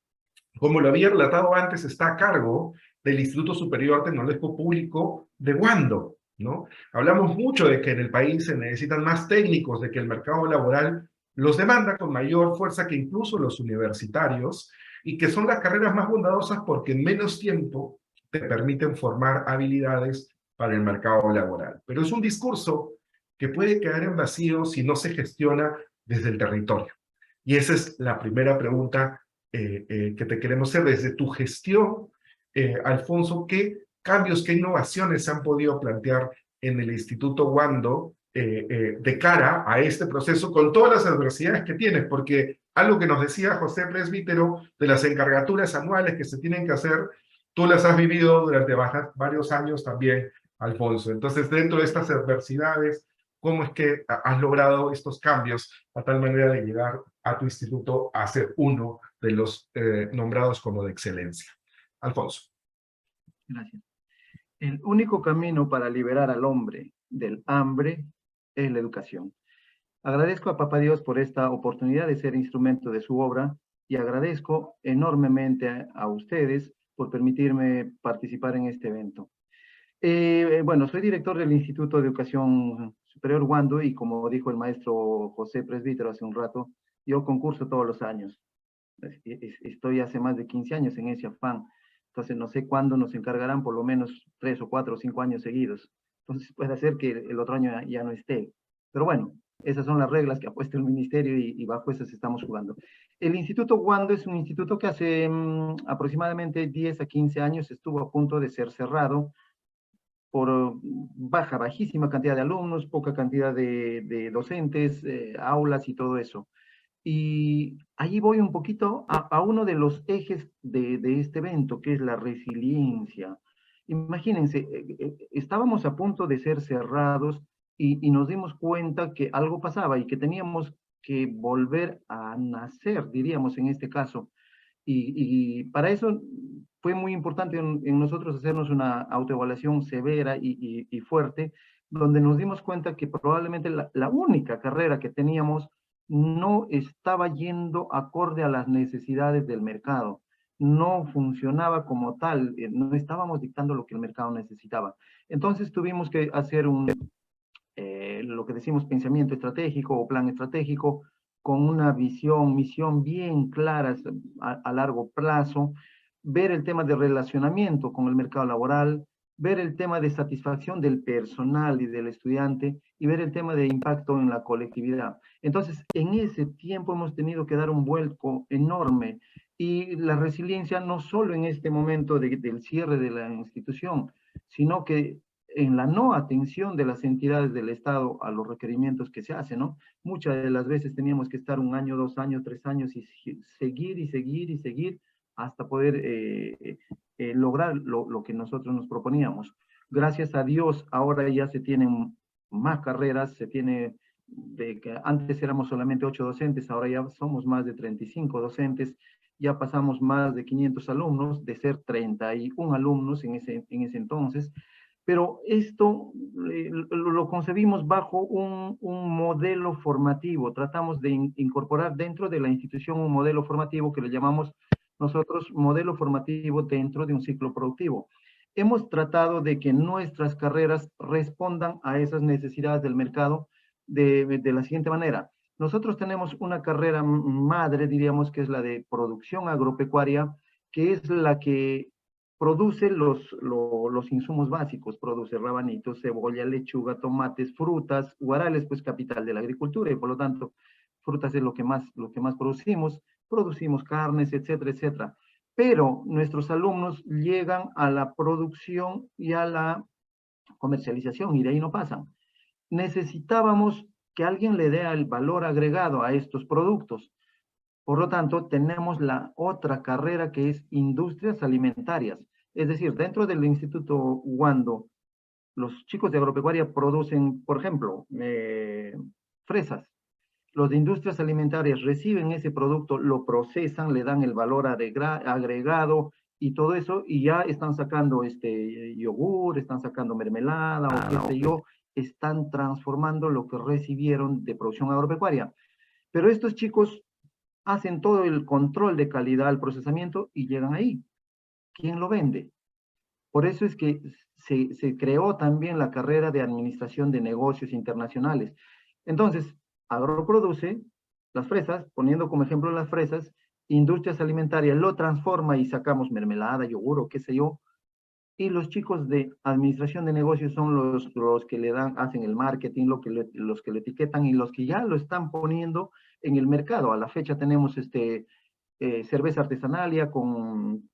como lo había relatado antes, está a cargo del Instituto Superior Tecnológico Público de Wando, ¿no? Hablamos mucho de que en el país se necesitan más técnicos, de que el mercado laboral los demanda con mayor fuerza que incluso los universitarios, y que son las carreras más bondadosas porque en menos tiempo te permiten formar habilidades para el mercado laboral. Pero es un discurso que puede quedar en vacío si no se gestiona desde el territorio. Y esa es la primera pregunta que te queremos hacer. Desde tu gestión, Alfonso, ¿qué cambios, qué innovaciones se han podido plantear en el Instituto Wando de cara a este proceso, con todas las adversidades que tienes? Porque algo que nos decía José Presbítero de las encargaturas anuales que se tienen que hacer, tú las has vivido durante varios años también, Alfonso. Entonces, dentro de estas adversidades, ¿cómo es que has logrado estos cambios a tal manera de llegar a tu instituto a ser uno de los nombrados como de excelencia? Alfonso. Gracias. El único camino para liberar al hombre del hambre es la educación. Agradezco a Papá Dios por esta oportunidad de ser instrumento de su obra, y agradezco enormemente a ustedes por permitirme participar en este evento. Bueno, soy director del Instituto de Educación Superior Wando, y como dijo el maestro José Presbítero hace un rato, yo concurso todos los años. Estoy hace más de 15 años en ese afán. Entonces no sé cuándo nos encargarán, por lo menos 3 o 4 o 5 años seguidos. Entonces puede ser que el otro año ya no esté. Pero bueno, esas son las reglas que ha puesto el ministerio, y bajo esas estamos jugando. El Instituto Wando es un instituto que hace aproximadamente 10 a 15 años estuvo a punto de ser cerrado por bajísima cantidad de alumnos, poca cantidad de docentes, aulas y todo eso. Y allí voy un poquito a uno de los ejes de este evento, que es la resiliencia. Imagínense, estábamos a punto de ser cerrados, y nos dimos cuenta que algo pasaba y que teníamos que volver a nacer, diríamos en este caso. Y para eso fue muy importante en nosotros hacernos una autoevaluación severa y fuerte, donde nos dimos cuenta que probablemente la única carrera que teníamos no estaba yendo acorde a las necesidades del mercado, no funcionaba como tal, no estábamos dictando lo que el mercado necesitaba. Entonces tuvimos que hacer lo que decimos pensamiento estratégico o plan estratégico, con una visión, misión bien claras a largo plazo, ver el tema de relacionamiento con el mercado laboral, ver el tema de satisfacción del personal y del estudiante, y ver el tema de impacto en la colectividad. Entonces, en ese tiempo hemos tenido que dar un vuelco enorme, y la resiliencia no solo en este momento del cierre de la institución, sino que en la no atención de las entidades del Estado a los requerimientos que se hacen, ¿no? Muchas de las veces teníamos que estar 1 año, 2 años, 3 años y seguir hasta poder lograr lo que nosotros nos proponíamos. Gracias a Dios, ahora ya se tienen más carreras, se tiene, que antes éramos solamente 8 docentes, ahora ya somos más de 35 docentes, ya pasamos más de 500 alumnos, de ser 31 alumnos en ese entonces. Pero esto lo concebimos bajo un modelo formativo. Tratamos de incorporar dentro de la institución un modelo formativo que le llamamos nosotros modelo formativo dentro de un ciclo productivo. Hemos tratado de que nuestras carreras respondan a esas necesidades del mercado de la siguiente manera. Nosotros tenemos una carrera madre, diríamos, que es la de producción agropecuaria, que es la que produce los insumos básicos, produce rabanitos, cebolla, lechuga, tomates, frutas. Huaral, pues, capital de la agricultura, y por lo tanto, frutas es lo que más producimos carnes, etcétera, etcétera. Pero nuestros alumnos llegan a la producción y a la comercialización, y de ahí no pasan. Necesitábamos que alguien le dé el valor agregado a estos productos. Por lo tanto, tenemos la otra carrera, que es industrias alimentarias. Es decir, dentro del Instituto Wando, los chicos de agropecuaria producen, por ejemplo, fresas. Los de industrias alimentarias reciben ese producto, lo procesan, le dan el valor agregado y todo eso, y ya están sacando yogur, están sacando mermelada o qué sé yo, están transformando lo que recibieron de producción agropecuaria. Pero estos chicos hacen todo el control de calidad, el procesamiento, y llegan ahí. ¿Quién lo vende? Por eso es que se creó también la carrera de Administración de Negocios Internacionales. Entonces, agroproduce las fresas, poniendo como ejemplo las fresas, industrias alimentarias lo transforma y sacamos mermelada, yogur o qué sé yo, y los chicos de Administración de Negocios son los que le hacen el marketing, los que lo etiquetan y los que ya lo están poniendo en el mercado. A la fecha tenemos cerveza artesanal con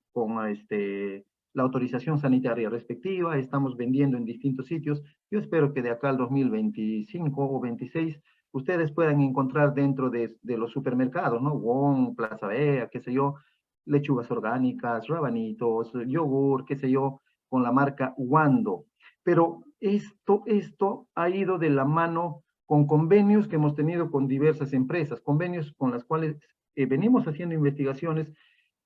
la autorización sanitaria respectiva, estamos vendiendo en distintos sitios. Yo espero que de acá al 2025 o 26 ustedes puedan encontrar dentro de los supermercados, ¿no? Wong, Plaza Vea, qué sé yo, lechugas orgánicas, rabanitos, yogur, qué sé yo, con la marca Wando. Pero esto ha ido de la mano con convenios que hemos tenido con diversas empresas, convenios con las cuales venimos haciendo investigaciones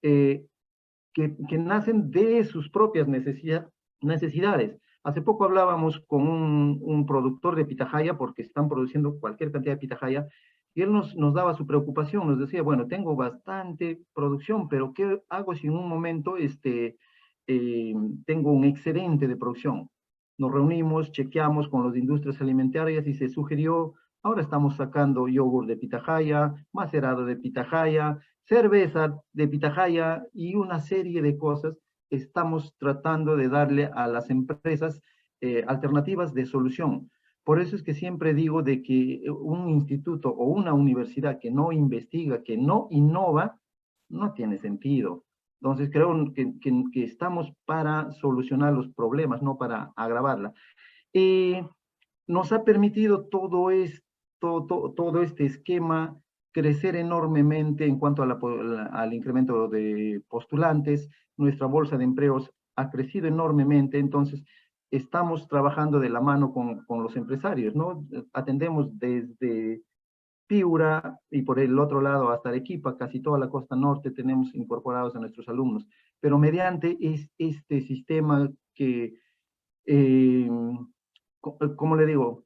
que nacen de sus propias necesidades. Hace poco hablábamos con un productor de pitahaya, porque están produciendo cualquier cantidad de pitahaya, y él nos daba su preocupación, nos decía, bueno, tengo bastante producción, pero ¿qué hago si en un momento tengo un excedente de producción? Nos reunimos, chequeamos con las industrias alimentarias y se sugirió, ahora estamos sacando yogur de pitahaya, macerado de pitahaya, cerveza de pitahaya y una serie de cosas. Estamos tratando de darle a las empresas alternativas de solución. Por eso es que siempre digo de que un instituto o una universidad que no investiga, que no innova, no tiene sentido. Entonces creo que estamos para solucionar los problemas, no para agravarla. Nos ha permitido todo este esquema crecer enormemente en cuanto al incremento de postulantes. Nuestra bolsa de empleos ha crecido enormemente. Entonces, estamos trabajando de la mano con los empresarios, ¿no? Atendemos desde Piura y por el otro lado hasta Arequipa, casi toda la costa norte tenemos incorporados a nuestros alumnos, pero mediante este sistema que, como le digo,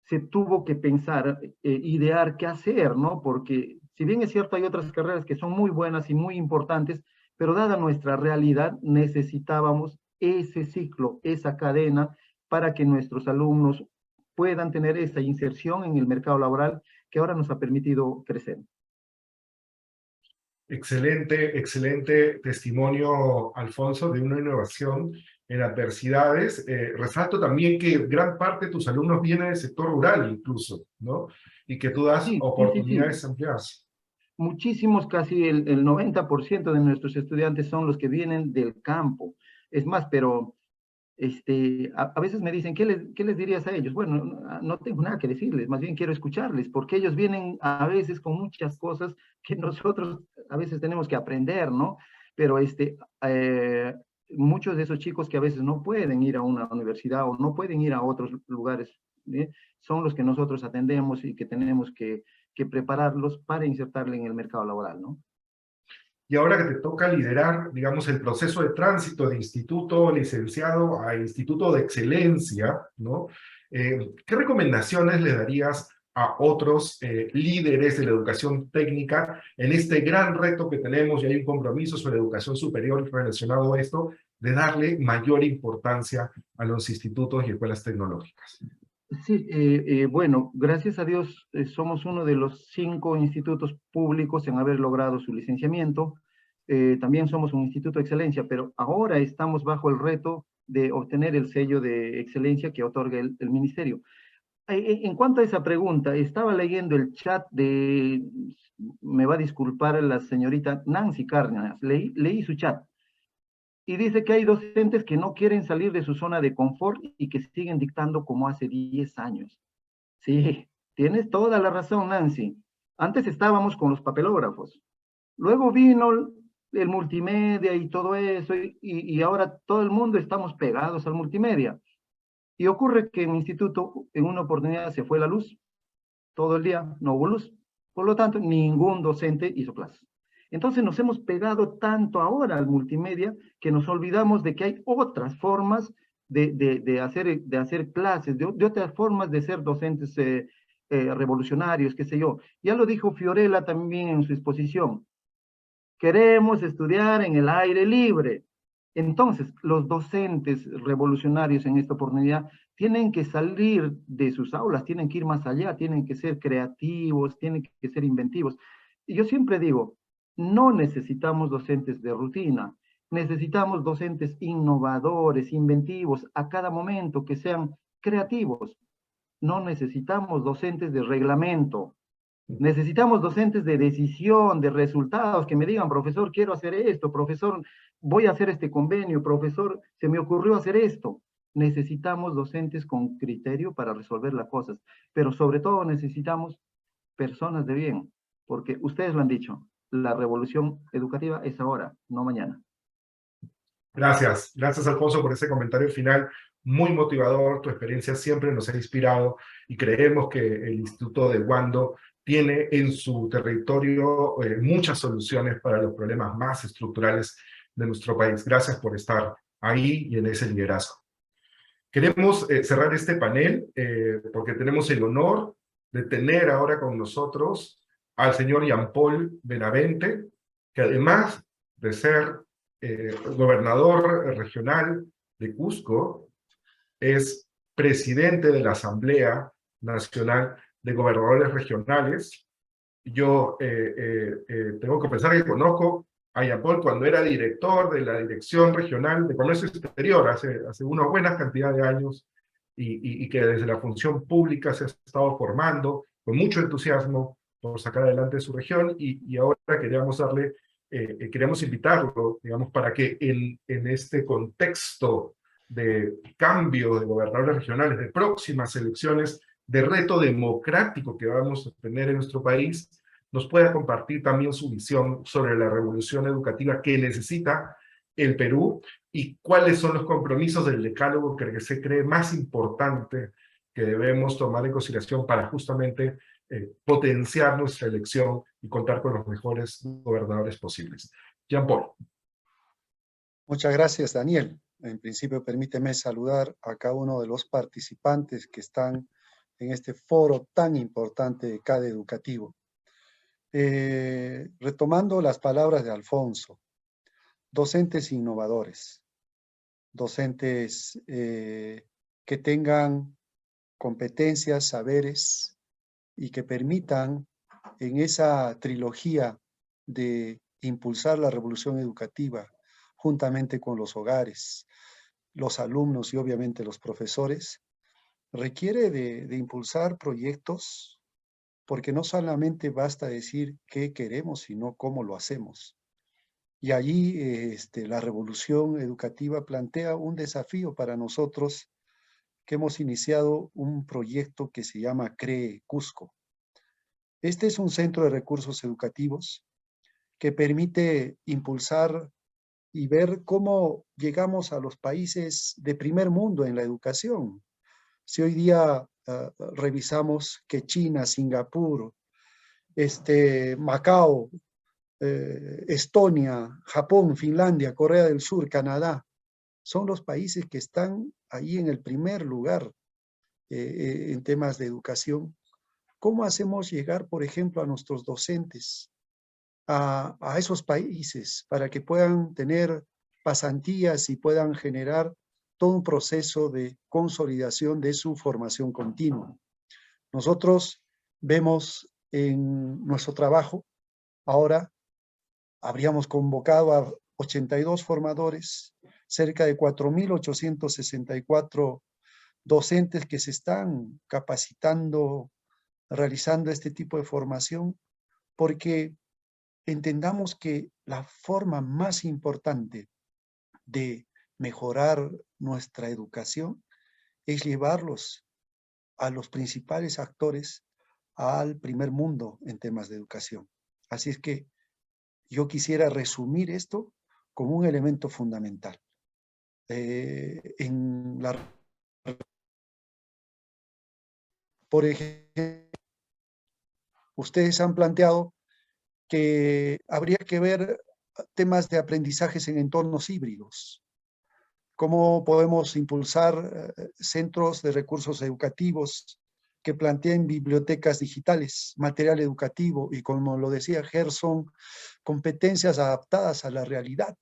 se tuvo que pensar, idear qué hacer, ¿no? Porque si bien es cierto hay otras carreras que son muy buenas y muy importantes, pero dada nuestra realidad necesitábamos ese ciclo, esa cadena, para que nuestros alumnos puedan tener esa inserción en el mercado laboral que ahora nos ha permitido crecer. Excelente, excelente testimonio, Alfonso, de una innovación en adversidades. Resalto también que gran parte de tus alumnos vienen del sector rural incluso, ¿no? Y que tú das oportunidades ampliadas. Muchísimos, casi el 90% de nuestros estudiantes son los que vienen del campo. Es más, pero a veces me dicen, ¿qué les dirías a ellos? Bueno, no tengo nada que decirles, más bien quiero escucharles, porque ellos vienen a veces con muchas cosas que nosotros a veces tenemos que aprender, ¿no? Pero muchos de esos chicos que a veces no pueden ir a una universidad o no pueden ir a otros lugares, son los que nosotros atendemos y que tenemos que prepararlos para insertarle en el mercado laboral, ¿no? Y ahora que te toca liderar, digamos, el proceso de tránsito de instituto licenciado a instituto de excelencia, ¿no? ¿Qué recomendaciones le darías a otros líderes de la educación técnica en este gran reto que tenemos, y hay un compromiso sobre educación superior relacionado a esto, de darle mayor importancia a los institutos y escuelas tecnológicas? Sí, bueno, gracias a Dios somos uno de los 5 institutos públicos en haber logrado su licenciamiento. También somos un instituto de excelencia, pero ahora estamos bajo el reto de obtener el sello de excelencia que otorga el ministerio. En cuanto a esa pregunta, estaba leyendo el chat de, me va a disculpar la señorita Nancy Cárdenas, leí su chat. Y dice que hay docentes que no quieren salir de su zona de confort y que siguen dictando como hace 10 años. Sí, tienes toda la razón, Nancy. Antes estábamos con los papelógrafos. Luego vino el multimedia y todo eso, y ahora todo el mundo estamos pegados al multimedia. Y ocurre que en mi instituto, en una oportunidad se fue la luz. Todo el día no hubo luz. Por lo tanto, ningún docente hizo clases. Entonces nos hemos pegado tanto ahora al multimedia que nos olvidamos de que hay otras formas de hacer clases, de otras formas de ser docentes revolucionarios, qué sé yo. Ya lo dijo Fiorella también en su exposición. Queremos estudiar en el aire libre. Entonces, los docentes revolucionarios en esta oportunidad tienen que salir de sus aulas, tienen que ir más allá, tienen que ser creativos, tienen que ser inventivos. Y yo siempre digo, no necesitamos docentes de rutina, necesitamos docentes innovadores, inventivos, a cada momento que sean creativos. No necesitamos docentes de reglamento, necesitamos docentes de decisión, de resultados, que me digan, profesor, quiero hacer esto, profesor, voy a hacer este convenio, profesor, se me ocurrió hacer esto. Necesitamos docentes con criterio para resolver las cosas, pero sobre todo necesitamos personas de bien, porque ustedes lo han dicho, la revolución educativa es ahora, no mañana. Gracias, gracias Alfonso por ese comentario final, muy motivador. Tu experiencia siempre nos ha inspirado y creemos que el Instituto de Wando tiene en su territorio muchas soluciones para los problemas más estructurales de nuestro país. Gracias por estar ahí y en ese liderazgo. Queremos cerrar este panel porque tenemos el honor de tener ahora con nosotros al señor Jean-Paul Benavente, que además de ser gobernador regional de Cusco, es presidente de la Asamblea Nacional de Gobernadores Regionales. Yo tengo que pensar que conozco a Jean-Paul cuando era director de la Dirección Regional de Comercio Exterior hace una buena cantidad de años, y que desde la función pública se ha estado formando con mucho entusiasmo por sacar adelante su región, y ahora queríamos invitarlo, digamos, para que en este contexto de cambio de gobernadores regionales, de próximas elecciones, de reto democrático que vamos a tener en nuestro país, nos pueda compartir también su visión sobre la revolución educativa que necesita el Perú y cuáles son los compromisos del decálogo que se cree más importante que debemos tomar en consideración para justamente potenciar nuestra elección y contar con los mejores gobernadores posibles. Jean-Paul. Muchas gracias, Daniel. En principio, permíteme saludar a cada uno de los participantes que están en este foro tan importante de CADE Educativo. Retomando las palabras de Alfonso, docentes innovadores, docentes que tengan competencias, saberes y que permitan en esa trilogía de impulsar la revolución educativa juntamente con los hogares, los alumnos y obviamente los profesores, requiere de impulsar proyectos porque no solamente basta decir qué queremos, sino cómo lo hacemos. Y allí la revolución educativa plantea un desafío para nosotros que hemos iniciado un proyecto que se llama CREE Cusco. Este es un centro de recursos educativos que permite impulsar y ver cómo llegamos a los países de primer mundo en la educación. Si hoy día revisamos que China, Singapur, Macao, Estonia, Japón, Finlandia, Corea del Sur, Canadá, son los países que están ahí en el primer lugar en temas de educación. ¿Cómo hacemos llegar, por ejemplo, a nuestros docentes a esos países para que puedan tener pasantías y puedan generar todo un proceso de consolidación de su formación continua? Nosotros vemos en nuestro trabajo, ahora habríamos convocado a 82 formadores, cerca de 4.864 docentes que se están capacitando, realizando este tipo de formación, porque entendamos que la forma más importante de mejorar nuestra educación es llevarlos a los principales actores al primer mundo en temas de educación. Así es que yo quisiera resumir esto como un elemento fundamental. Por ejemplo, ustedes han planteado que habría que ver temas de aprendizajes en entornos híbridos. ¿Cómo podemos impulsar centros de recursos educativos que planteen bibliotecas digitales, material educativo y, como lo decía Gerson, competencias adaptadas a la realidad?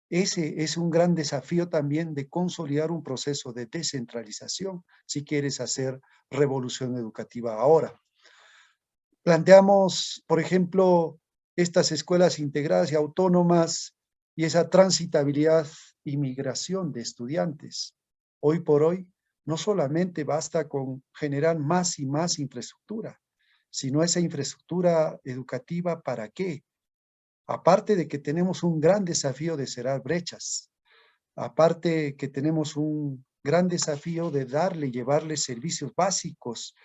Ese es un gran desafío también de consolidar un proceso de descentralización si quieres hacer revolución educativa ahora. Planteamos, por ejemplo, estas escuelas integradas y autónomas y esa transitabilidad y migración de estudiantes. Hoy por hoy, no solamente basta con generar más y más infraestructura, sino esa infraestructura educativa, ¿para qué? Aparte de que tenemos un gran desafío de cerrar brechas, aparte que tenemos un gran desafío de llevarle servicios básicos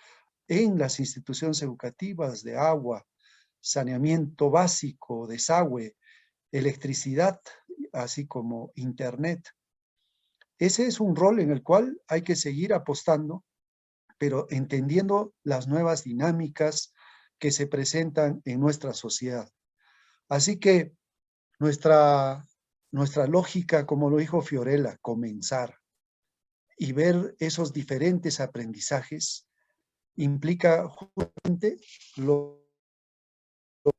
en las instituciones educativas de agua, saneamiento básico, desagüe, electricidad, así como internet. Ese es un rol en el cual hay que seguir apostando, pero entendiendo las nuevas dinámicas que se presentan en nuestra sociedad. Así que nuestra lógica, como lo dijo Fiorella, comenzar y ver esos diferentes aprendizajes implica justamente lo que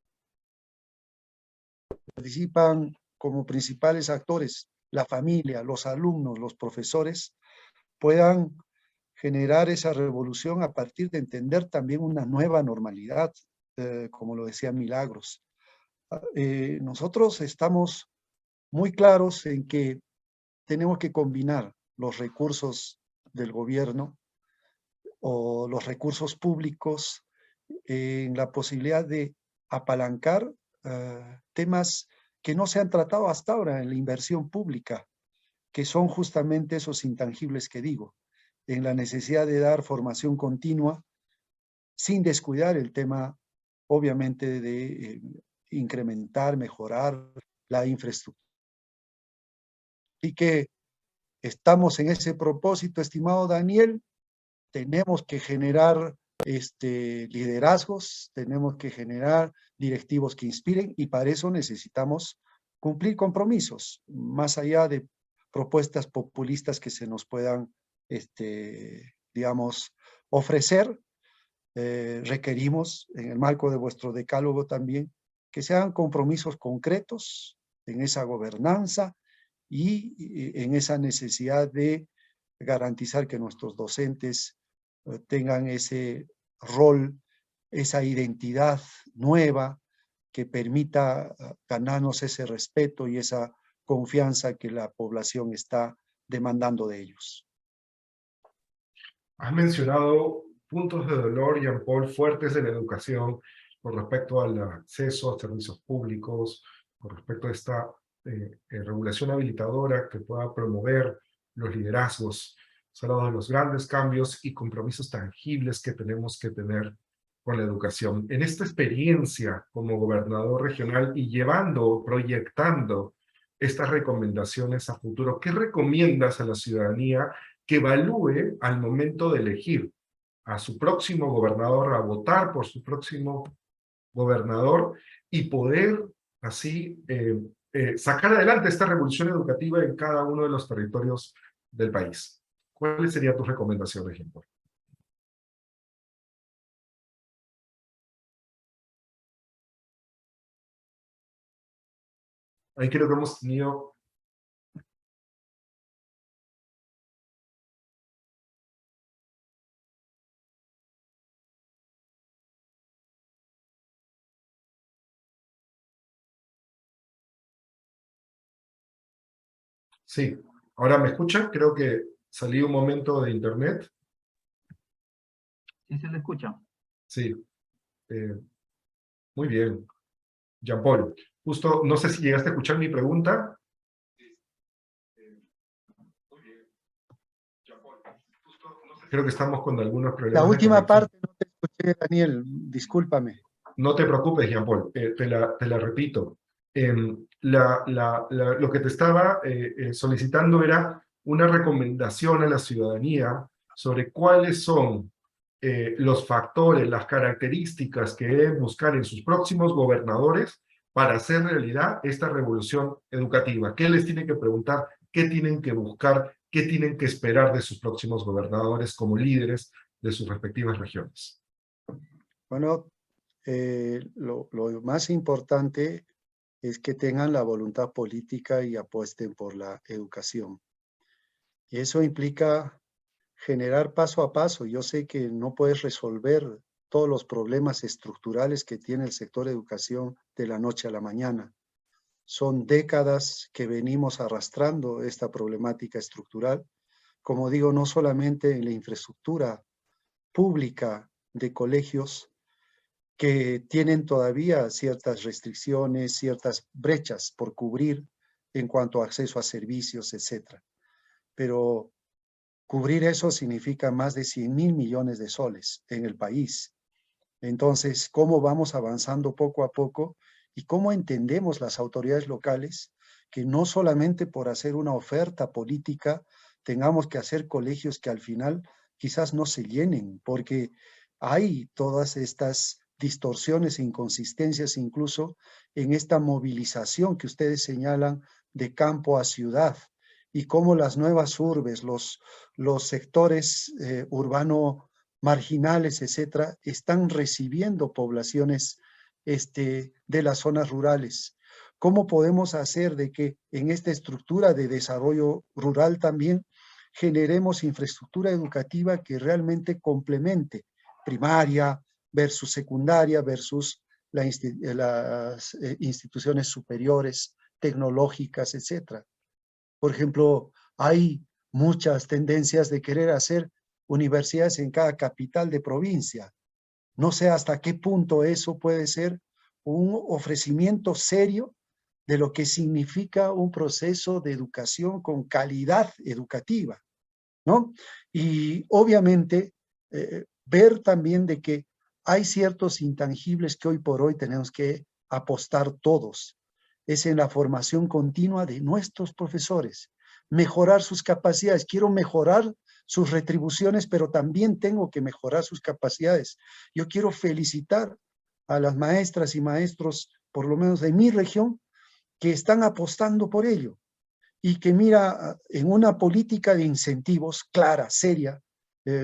participan como principales actores, la familia, los alumnos, los profesores, puedan generar esa revolución a partir de entender también una nueva normalidad, como lo decía Milagros. Nosotros estamos muy claros en que tenemos que combinar los recursos del gobierno o los recursos públicos en la posibilidad de apalancar temas que no se han tratado hasta ahora en la inversión pública, que son justamente esos intangibles que digo, en la necesidad de dar formación continua sin descuidar el tema, obviamente, de incrementar, mejorar la infraestructura. Así que estamos en ese propósito, estimado Daniel. Tenemos que generar liderazgos, tenemos que generar directivos que inspiren, y para eso necesitamos cumplir compromisos, más allá de propuestas populistas que se nos puedan, digamos, ofrecer. Requerimos, en el marco de vuestro decálogo también, que sean compromisos concretos en esa gobernanza y en esa necesidad de garantizar que nuestros docentes tengan ese rol, esa identidad nueva que permita ganarnos ese respeto y esa confianza que la población está demandando de ellos. Has mencionado puntos de dolor, Jean-Paul, fuertes de la educación con respecto al acceso a servicios públicos, con respecto a esta regulación habilitadora que pueda promover los liderazgos. Has hablado de los grandes cambios y compromisos tangibles que tenemos que tener con la educación. En esta experiencia como gobernador regional y proyectando estas recomendaciones a futuro, ¿qué recomiendas a la ciudadanía que evalúe al momento de elegir a su próximo gobernador, a votar por su próximo gobernador y poder así sacar adelante esta revolución educativa en cada uno de los territorios del país? ¿Cuáles serían tus recomendaciones, Jean-Paul? Ahí creo que hemos tenido... Sí, ahora me escuchan, creo que salí un momento de internet. Sí, se le escucha. Sí, muy bien. Jean-Paul, justo, no sé si llegaste a escuchar mi pregunta. Muy bien. Jean-Paul, justo, no sé, creo que estamos con algunos problemas. La última de parte no te escuché, Daniel, discúlpame. No te preocupes, Jean-Paul, te la repito. Lo que te estaba solicitando era una recomendación a la ciudadanía sobre cuáles son los factores, las características que deben buscar en sus próximos gobernadores para hacer realidad esta revolución educativa. ¿Qué les tienen que preguntar? ¿Qué tienen que buscar? ¿Qué tienen que esperar de sus próximos gobernadores como líderes de sus respectivas regiones? Bueno, lo más importante es que tengan la voluntad política y apuesten por la educación. Y eso implica generar paso a paso. Yo sé que no puedes resolver todos los problemas estructurales que tiene el sector educación de la noche a la mañana. Son décadas que venimos arrastrando esta problemática estructural. Como digo, no solamente en la infraestructura pública de colegios, que tienen todavía ciertas restricciones, ciertas brechas por cubrir en cuanto a acceso a servicios, etc. Pero cubrir eso significa más de 100.000 millones de soles en el país. Entonces, ¿cómo vamos avanzando poco a poco? ¿Y cómo entendemos las autoridades locales que no solamente por hacer una oferta política tengamos que hacer colegios que al final quizás no se llenen? Porque hay todas estas distorsiones e inconsistencias incluso en esta movilización que ustedes señalan de campo a ciudad, y cómo las nuevas urbes, los sectores urbano marginales, etcétera, están recibiendo poblaciones de las zonas rurales. ¿Cómo podemos hacer de que en esta estructura de desarrollo rural también generemos infraestructura educativa que realmente complemente primaria versus secundaria versus las instituciones superiores, tecnológicas, etcétera? Por ejemplo, hay muchas tendencias de querer hacer universidades en cada capital de provincia. No sé hasta qué punto eso puede ser un ofrecimiento serio de lo que significa un proceso de educación con calidad educativa, ¿no? Y obviamente ver también de que hay ciertos intangibles que hoy por hoy tenemos que apostar todos. Es en la formación continua de nuestros profesores, mejorar sus capacidades, quiero mejorar sus retribuciones, pero también tengo que mejorar sus capacidades. Yo quiero felicitar a las maestras y maestros, por lo menos de mi región, que están apostando por ello y que mira, en una política de incentivos clara, seria,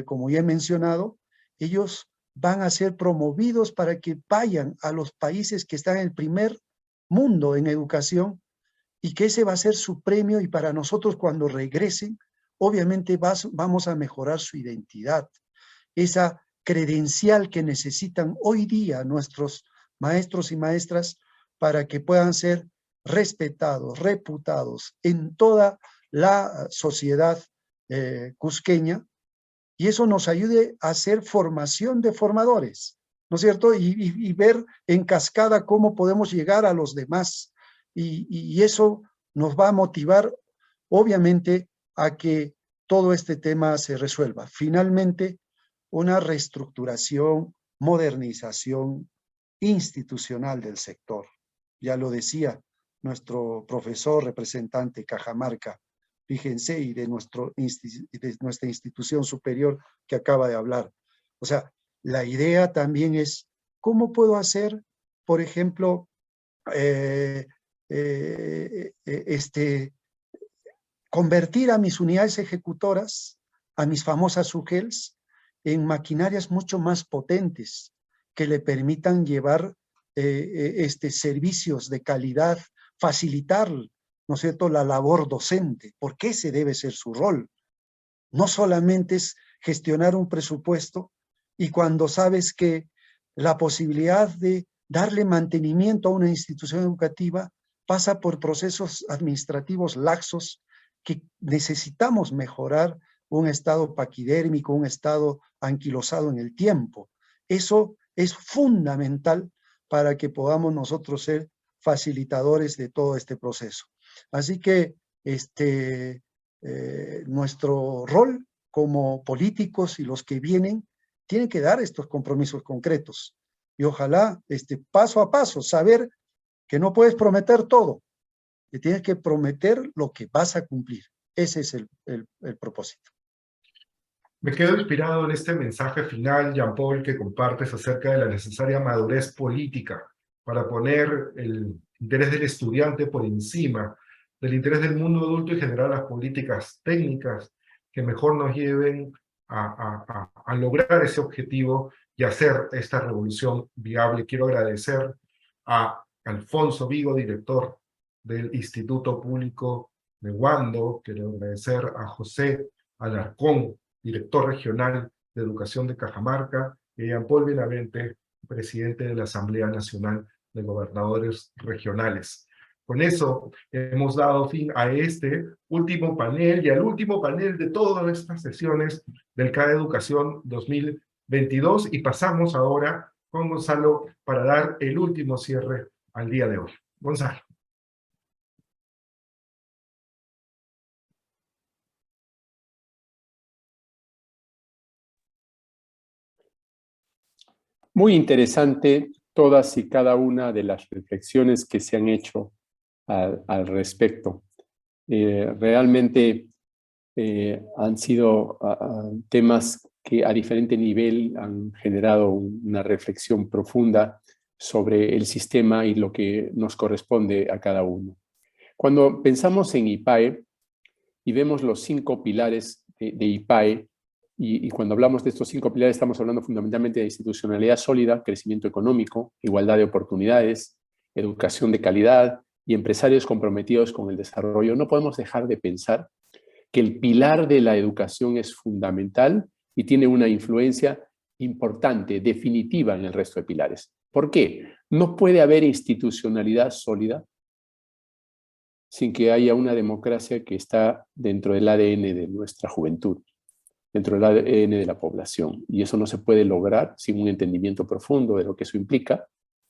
como ya he mencionado, ellos van a ser promovidos para que vayan a los países que están en el primer mundo en educación y que ese va a ser su premio, y para nosotros cuando regresen, obviamente vamos a mejorar su identidad, esa credencial que necesitan hoy día nuestros maestros y maestras para que puedan ser respetados, reputados en toda la sociedad cusqueña, y eso nos ayude a hacer formación de formadores, ¿no es cierto? Y ver en cascada cómo podemos llegar a los demás, y eso nos va a motivar, obviamente, a que todo este tema se resuelva. Finalmente, una reestructuración, modernización institucional del sector. Ya lo decía nuestro profesor representante Cajamarca, fíjense, y de nuestra institución superior que acaba de hablar. O sea, la idea también es, ¿cómo puedo hacer, por ejemplo, convertir a mis unidades ejecutoras, a mis famosas UGELs, en maquinarias mucho más potentes que le permitan llevar servicios de calidad, facilitar, ¿no es cierto?, la labor docente, porque ese debe ser su rol. No solamente es gestionar un presupuesto, y cuando sabes que la posibilidad de darle mantenimiento a una institución educativa pasa por procesos administrativos laxos, que necesitamos mejorar un estado paquidérmico, un estado anquilosado en el tiempo. Eso es fundamental para que podamos nosotros ser facilitadores de todo este proceso. Así que nuestro rol como políticos y los que vienen tienen que dar estos compromisos concretos. Y ojalá, paso a paso, saber que no puedes prometer todo, que tienes que prometer lo que vas a cumplir. Ese es el propósito. Me quedo inspirado en este mensaje final, Jean-Paul, que compartes acerca de la necesaria madurez política para poner el interés del estudiante por encima del interés del mundo adulto y generar las políticas técnicas que mejor nos lleven a lograr ese objetivo y hacer esta revolución viable. Quiero agradecer a Alfonso Vigo, director del Instituto Público de Huando. Quiero agradecer a José Alarcón, director regional de Educación de Cajamarca, y a Jean-Paul Benavente, presidente de la Asamblea Nacional de Gobernadores Regionales. Con eso hemos dado fin a este último panel y al último panel de todas estas sesiones del CADE Educación 2022, y pasamos ahora con Gonzalo para dar el último cierre al día de hoy. Gonzalo. Muy interesante todas y cada una de las reflexiones que se han hecho al respecto. Realmente han sido temas que a diferente nivel han generado una reflexión profunda sobre el sistema y lo que nos corresponde a cada uno. Cuando pensamos en IPAE y vemos los 5 pilares de IPAE, y cuando hablamos de estos 5 pilares estamos hablando fundamentalmente de institucionalidad sólida, crecimiento económico, igualdad de oportunidades, educación de calidad y empresarios comprometidos con el desarrollo. No podemos dejar de pensar que el pilar de la educación es fundamental y tiene una influencia importante, definitiva en el resto de pilares. ¿Por qué? No puede haber institucionalidad sólida sin que haya una democracia que está dentro del ADN de nuestra juventud, dentro del ADN de la población. Y eso no se puede lograr sin un entendimiento profundo de lo que eso implica.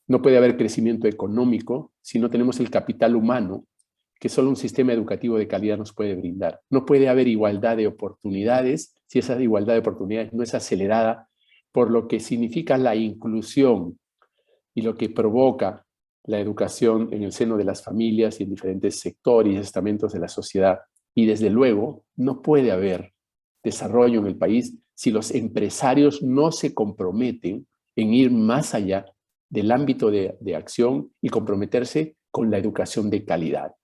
No puede haber crecimiento económico si no tenemos el capital humano que solo un sistema educativo de calidad nos puede brindar. No puede haber igualdad de oportunidades si esa igualdad de oportunidades no es acelerada por lo que significa la inclusión y lo que provoca la educación en el seno de las familias y en diferentes sectores y estamentos de la sociedad Y desde luego, no puede haber desarrollo en el país si los empresarios no se comprometen en ir más allá del ámbito de acción y comprometerse con la educación de calidad.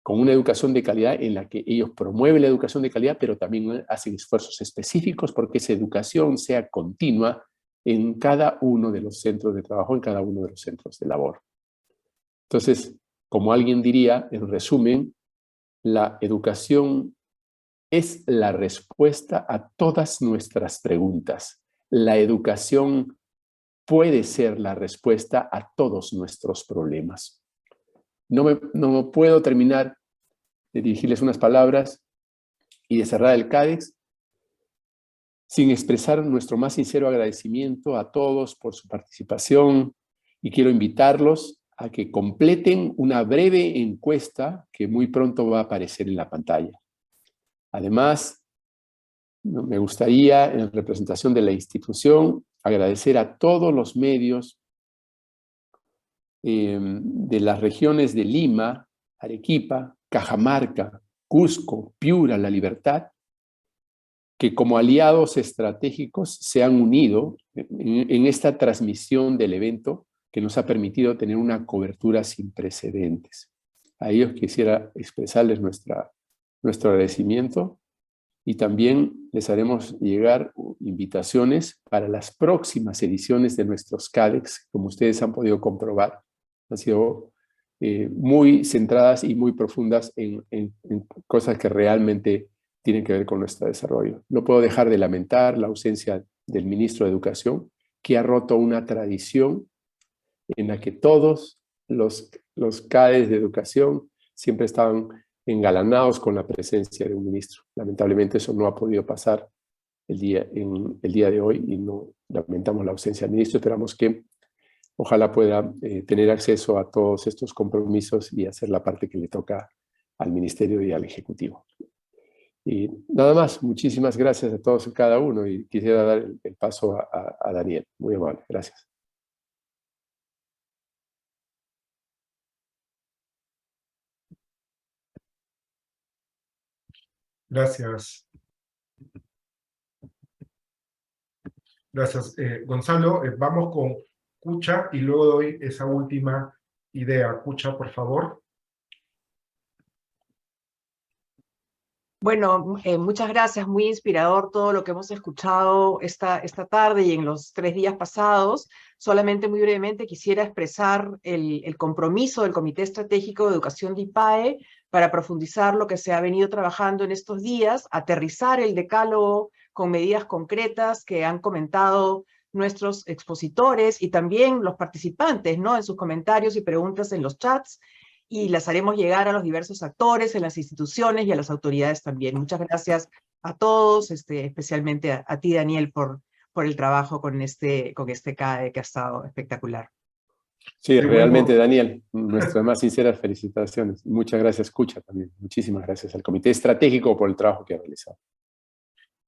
Con una educación de calidad en la que ellos promueven la educación de calidad, pero también hacen esfuerzos específicos porque esa educación sea continua en cada uno de los centros de trabajo, en cada uno de los centros de labor. Entonces, como alguien diría, en resumen, la educación es la respuesta a todas nuestras preguntas. La educación puede ser la respuesta a todos nuestros problemas. No puedo terminar de dirigirles unas palabras y de cerrar el CADEX sin expresar nuestro más sincero agradecimiento a todos por su participación, y quiero invitarlos a que completen una breve encuesta que muy pronto va a aparecer en la pantalla. Además, me gustaría, en representación de la institución, agradecer a todos los medios de las regiones de Lima, Arequipa, Cajamarca, Cusco, Piura, La Libertad, que como aliados estratégicos se han unido en esta transmisión del evento que nos ha permitido tener una cobertura sin precedentes. A ellos quisiera expresarles nuestro agradecimiento, y también les haremos llegar invitaciones para las próximas ediciones de nuestros CADEX. Como ustedes han podido comprobar, han sido muy centradas y muy profundas en cosas que realmente tienen que ver con nuestro desarrollo. No puedo dejar de lamentar la ausencia del ministro de Educación, que ha roto una tradición en la que todos los CADES de educación siempre estaban engalanados con la presencia de un ministro. Lamentablemente eso no ha podido pasar el día de hoy, y no lamentamos la ausencia del ministro. Esperamos que ojalá pueda tener acceso a todos estos compromisos y hacer la parte que le toca al Ministerio y al Ejecutivo. Y nada más, muchísimas gracias a todos y cada uno, y quisiera dar el paso a Daniel. Muy amable, gracias. Gracias. Gracias, Gonzalo. Vamos con Cucha y luego doy esa última idea. Cucha, por favor. Bueno, muchas gracias, muy inspirador todo lo que hemos escuchado esta tarde y en los 3 días pasados. Solamente muy brevemente quisiera expresar el compromiso del Comité Estratégico de Educación de IPAE para profundizar lo que se ha venido trabajando en estos días, aterrizar el decálogo con medidas concretas que han comentado nuestros expositores y también los participantes, ¿no?, en sus comentarios y preguntas en los chats, y las haremos llegar a los diversos actores, en las instituciones y a las autoridades también. Muchas gracias a todos, especialmente a ti, Daniel, por el trabajo con este CADE que ha estado espectacular. Sí, realmente, Daniel, nuestras más sinceras felicitaciones. Muchas gracias, Cucha, también. Muchísimas gracias al Comité Estratégico por el trabajo que ha realizado.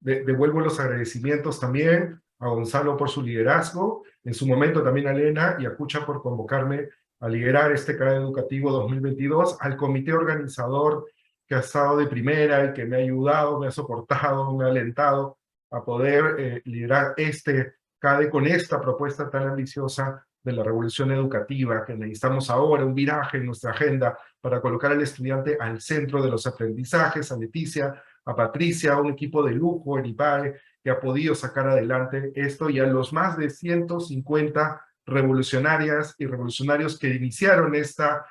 Devuelvo los agradecimientos también a Gonzalo por su liderazgo, en su momento también a Elena y a Cucha por convocarme a liderar este CADE Educativo 2022, al comité organizador que ha estado de primera y que me ha ayudado, me ha soportado, me ha alentado a poder liderar este CADE con esta propuesta tan ambiciosa de la revolución educativa que necesitamos ahora, un viraje en nuestra agenda para colocar al estudiante al centro de los aprendizajes, a Leticia, a Patricia, un equipo de lujo en IPAE que ha podido sacar adelante esto, y a los más de 150 revolucionarias y revolucionarios que iniciaron esta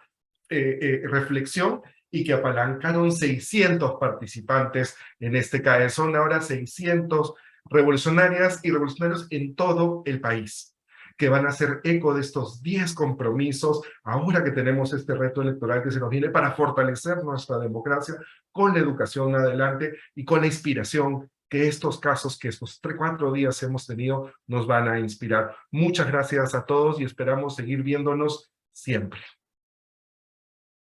reflexión y que apalancaron 600 participantes en este CADE. Son ahora 600 revolucionarias y revolucionarios en todo el país que van a hacer eco de estos 10 compromisos, ahora que tenemos este reto electoral que se nos viene, para fortalecer nuestra democracia con la educación adelante y con la inspiración que estos casos, que estos 4 días hemos tenido, nos van a inspirar. Muchas gracias a todos y esperamos seguir viéndonos siempre.